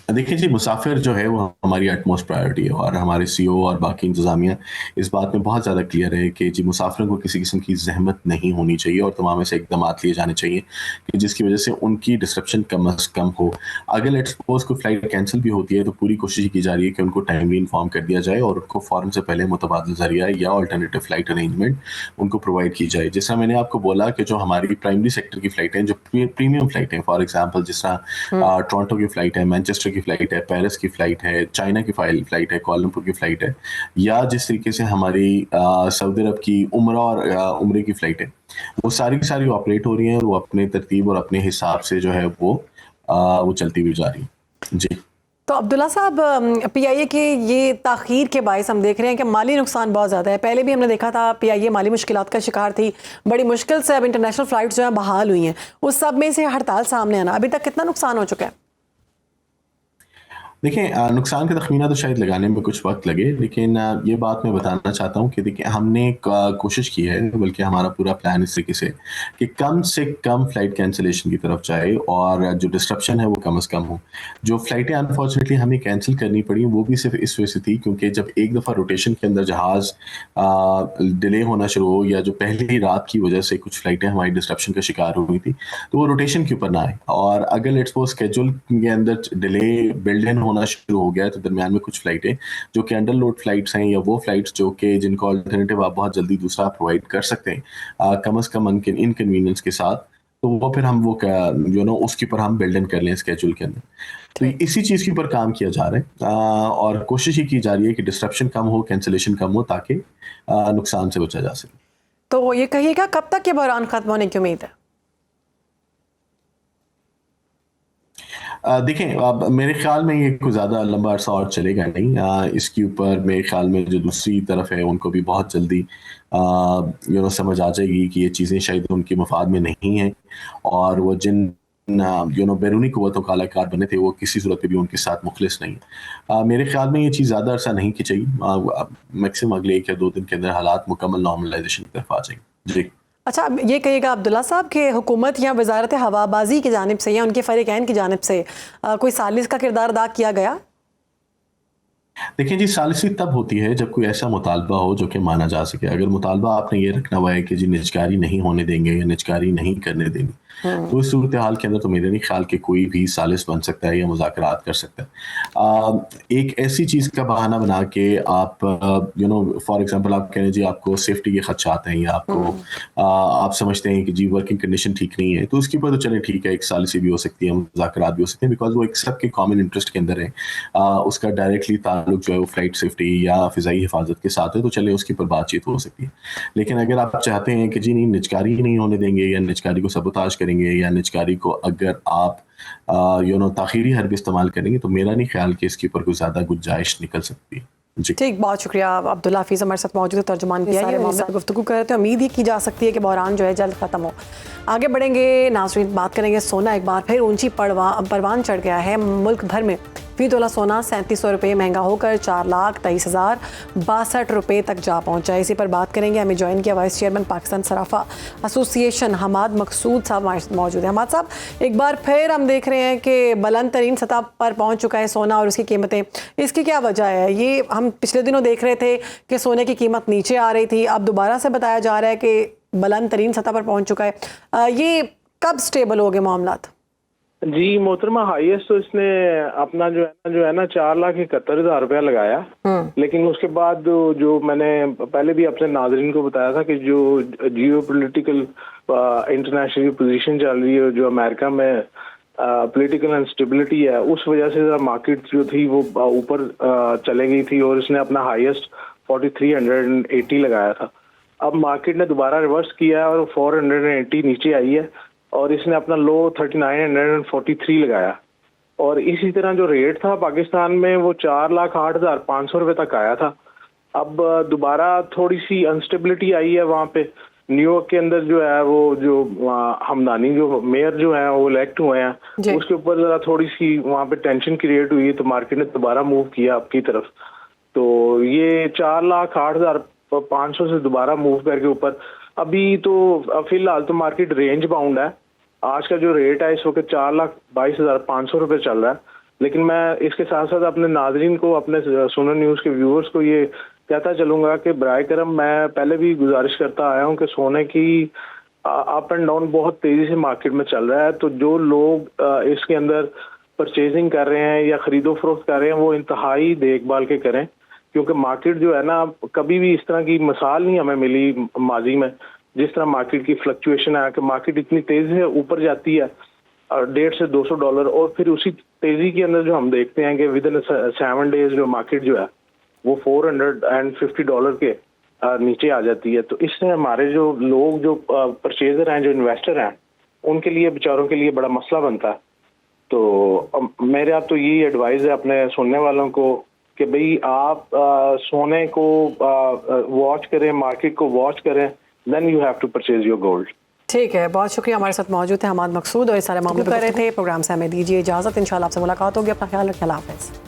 देखिए जी, मुसाफिर जो है वो हमारी अटमोस्ट प्रायोरिटी है और हमारे सीईओ और बाकी इंतज़ामिया इस बात में बहुत ज़्यादा क्लियर है कि जी मुसाफिरों को किसी किस्म की ज़हमत नहीं होनी चाहिए और तमाम ऐसे इक़दामात लिए जाने चाहिए कि जिसकी वजह से उनकी डिस्ट्रप्शन कम अज़ कम हो। अगर लेट्स सपोज़ कोई फ़्लाइट कैंसिल भी होती है तो पूरी कोशिश की जा रही है कि उनको टाइमली इन्फॉर्म कर दिया जाए और उनको फ़ौरन से पहले मुतबादिल ज़रिया या अल्टरनेटिव फ़्लाइट अरेंजमेंट उनको प्रोवाइड की जाए। जैसा मैंने आपको बोला कि जो हमारी प्राइमरी सेक्टर की फ़्लाइट हैं, जो प्रीमियम फ़्लाइट हैं, फॉर एग्ज़ाम्पल जिस तरह टोरंटो की फ़्लाइट है, मैनचेस्टर की फ़्लाइट है, पेरिस की फ़्लाइट है, चाइना की फ़्लाइट है, कोलंपुर की फ़्लाइट है, या जिस तरीके से हमारी सऊदी अरब की उम्रा और उम्रे की फ़्लाइट है, वो सारी की सारी ऑपरेट हो रही हैं और वो अपने तरतीब और अपने हिसाब से जो है वो चलती हुई जा रही है। जी तो अब्दुल्ला साहब, पीआईए के ये ताख़ीर के बायस हम देख रहे हैं कि माली नुकसान बहुत ज़्यादा है। पहले भी हमने देखा था पीआईए माली मुश्किलात का शिकार थी, बड़ी मुश्किल से अब इंटरनेशनल फ़्लाइट्स जो हैं बहाल हुई हैं, उस सब में से हड़ताल सामने आना, अभी तक कितना नुकसान हो चुका है? देखिए, नुकसान का तखमीना तो शायद लगाने में कुछ वक्त लगे, लेकिन ये बात मैं बताना चाहता हूँ कि देखिए हमने कोशिश की है, बल्कि हमारा पूरा प्लान इस तरीके से कम फ़्लाइट कैंसिलेशन की तरफ जाए और जो डिस्ट्रप्शन है वो कम से कम हो। जो फ़्लाइटें अनफॉर्चुनेटली हमें कैंसिल करनी पड़ी वो भी सिर्फ इस वजह से थी क्योंकि जब एक दफ़ा रोटेशन के अंदर जहाज़ डिले होना शुरू हो या जो पहली रात की वजह से कुछ फ़्लाइटें हमारी डिस्ट्रप्शन का शिकार हुई थी तो वो रोटेशन के ऊपर ना आए, और अगर लेट्स सपोज स्केड्यूल के अंदर डिले बिल्ड इन होना शुरू हो गया तो दरमियान में कुछ फ़्लाइटें जो कि अंडर लोड फ़्लाइट्स हैं या वो फ़्लाइट्स जो कि जिनको अल्टरनेटिव आप बहुत जल्दी दूसरा प्रोवाइड कर सकते हैं कम से कम इनकन्वीनियंस के साथ, तो वो फिर हम वो उसके ऊपर हम बिल्ड इन कर लें स्केड्यूल के अंदर। तो इसी चीज़ के ऊपर काम किया जा रहा है और कोशिश ही की जा रही है कि डिस्ट्रप्शन कम हो, कैंसिलेशन कम हो, ताकि नुकसान से बचा जा सके। तो ये कहिएगा कब तक ये बहरान ख़त्म होने की उम्मीद है? देखें, अब मेरे ख्याल में ये कुछ ज़्यादा लंबा अरसा और चलेगा नहीं। इसके ऊपर मेरे ख्याल में जो दूसरी तरफ है उनको भी बहुत जल्दी समझ आ जाएगी कि ये चीज़ें शायद उनके मफाद में नहीं हैं और वो जिन बैरूनी क़ुव्वतों का अलाकार बने थे वो किसी सूरत पे भी उनके साथ मुखलिस नहीं। मेरे ख्याल में ये चीज़ ज़्यादा अरसा नहीं की चाहिए। मैक्सिमम अगले 1 या 2 दिन के अंदर हालात मुकम्मल नॉर्मलाइजेशन की तरफ आ जाएंगे। जी अच्छा, अब ये कहिएगा अब्दुल्ला साहब कि हुकूमत या वजारत हवाबाजी की जानिब से या उनके फ़रीक़ैन की जानिब से कोई सालिस का किरदार अदा किया गया? देखिए जी, सालिसी तब होती है जब कोई ऐसा मुतालबा हो जो कि माना जा सके। अगर मुतालबा आपने ये रखना हुआ है कि जी निजकारी नहीं होने देंगे या निजकारी नहीं करने देंगे, तो इस सूरत हाल के अंदर तो मेरे नहीं ख्याल कि कोई भी सालिस बन सकता है या मुज़ाकरात कर सकता है। एक ऐसी चीज़ का बहाना बना के आप फॉर एग्जांपल आप कह रहे हैं जी आपको सेफ्टी के खदशात हैं या आपको आप समझते हैं कि जी वर्किंग कंडीशन ठीक नहीं है, तो उसके ऊपर तो चले ठीक है, एक सालिसी भी हो सकती है, मुज़ाकरात भी हो सकते हैं, बिकॉज वो एक सबके कॉमन इंटरेस्ट के अंदर है। उसका डायरेक्टली ताल्लुक जो है वो फ्लाइट सेफ्टी या फ़िज़ाई हिफाजत के साथ है, तो चले उसके ऊपर बातचीत हो सकती है। लेकिन अगर आप चाहते हैं कि जी नहीं निजकारी नहीं होने देंगे या निजकारी को सबोताज करेंगे या निजकारी को अगर आप ताखीरी हर्ब इस्तेमाल करेंगे, तो मेरा नहीं ख्याल कि इसके ऊपर कोई ज़्यादा गुंजाइश निकल सकती है। ठीक, बहुत शुक्रिया। अब्दुल्ला हफीज़ हमारे साथ मौजूद है, तर्जुमान किया है मामला गुफ्तगू कर रहे थे। उम्मीद ही की जा सकती है कि बहरान जो है जल्द ख़त्म हो। आगे बढ़ेंगे नाज़रीन, बात करेंगे सोना एक बार फिर ऊंची परवान चढ़ गया है। मुल्क भर में फी तोला सोना 3700 रुपये महंगा होकर 4,23,062 रुपये तक जा पहुंचा। इसी पर बात करेंगे। हमें ज्वाइन किया वाइस चेयरमैन पाकिस्तान सराफा एसोसिएशन हमाद मकसूद साहब मौजूद है। हमाद साहब, एक बार फिर हम देख रहे हैं कि बुलंद तरीन सतह पर पहुंच चुका है सोना और उसकी कीमतें। इसकी क्या वजह है? ये हम पिछले दिनों देख रहे थे कि सोने की कीमत नीचे आ रही थी, अब दोबारा से बताया जा रहा है कि बुलंद तरीन सतह पर पहुंच चुका है। ये कब स्टेबल हो गए मामलात? जी मोहतरमा, हाईएस्ट तो इसने अपना जो है ना 4,71,000 रुपया लगाया। लेकिन उसके बाद जो मैंने पहले भी अपने नाजरीन को बताया था कि जो जियो पोलिटिकल इंटरनेशनल पोजीशन चल रही है, जो अमेरिका में पॉलिटिकल अनस्टेबिलिटी है, उस वजह से जरा मार्केट जो थी वो ऊपर चले गई थी और इसने अपना हाईएस्ट 4,380 लगाया था। अब मार्केट ने दोबारा रिवर्स किया है और 480 नीचे आई है और इसने अपना लो 3,943 लगाया। और इसी तरह जो रेट था पाकिस्तान में वो 4,08,500 रुपये तक आया था। अब दोबारा थोड़ी सी अनस्टेबिलिटी आई है वहाँ पे। न्यूयॉर्क के अंदर जो है वो जो हमदानी जो मेयर जो है वो इलेक्ट हुए हैं, उसके ऊपर जरा थोड़ी सी वहाँ पे टेंशन क्रिएट हुई, तो मार्केट ने दोबारा मूव किया आपकी तरफ। तो ये 4,08,500 से दोबारा मूव करके ऊपर। अभी तो फिलहाल तो मार्केट रेंज बाउंड है। आज का जो रेट है इस वक्त 4,22,500 रुपये चल रहा है। लेकिन मैं इसके साथ साथ अपने नाजरीन को, अपने सोनर न्यूज़ के व्यूअर्स को ये कहता चलूँगा कि बराए करम मैं पहले भी गुजारिश करता आया हूँ कि सोने की अप एंड डाउन बहुत तेज़ी से मार्केट में चल रहा है। तो जो लोग इसके अंदर परचेजिंग कर रहे हैं या ख़रीदो फरोख्त कर रहे हैं वो इंतहाई देखभाल के करें, क्योंकि मार्केट जो है ना कभी भी इस तरह की मिसाल नहीं हमें मिली माजी में जिस तरह मार्केट की फ्लक्चुएशन है कि मार्केट इतनी तेज़ी से ऊपर जाती है $150 से $200 और फिर उसी तेज़ी के अंदर जो हम देखते हैं कि विद इन 7 डेज जो मार्केट जो है वो $450 के नीचे आ जाती है। तो इससे हमारे जो लोग जो परचेजर हैं, जो इन्वेस्टर हैं, उनके लिए बेचारों के लिए बड़ा मसला बनता है। तो मेरे आप तो यही एडवाइस है अपने सुनने वालों को कि भाई आप सोने को वॉच करें, मार्केट को वॉच करें, then you have to purchase your gold. ठीक है, बहुत शुक्रिया। हमारे साथ मौजूद थे हमाद मकसूद और इस सारे मामले कर रहे थे। प्रोग्राम से हमें दीजिए इजाज़त। इंशाल्लाह आपसे मुलाकात होगी। अपना ख्याल रखें। अल्लाह हाफ़िज़।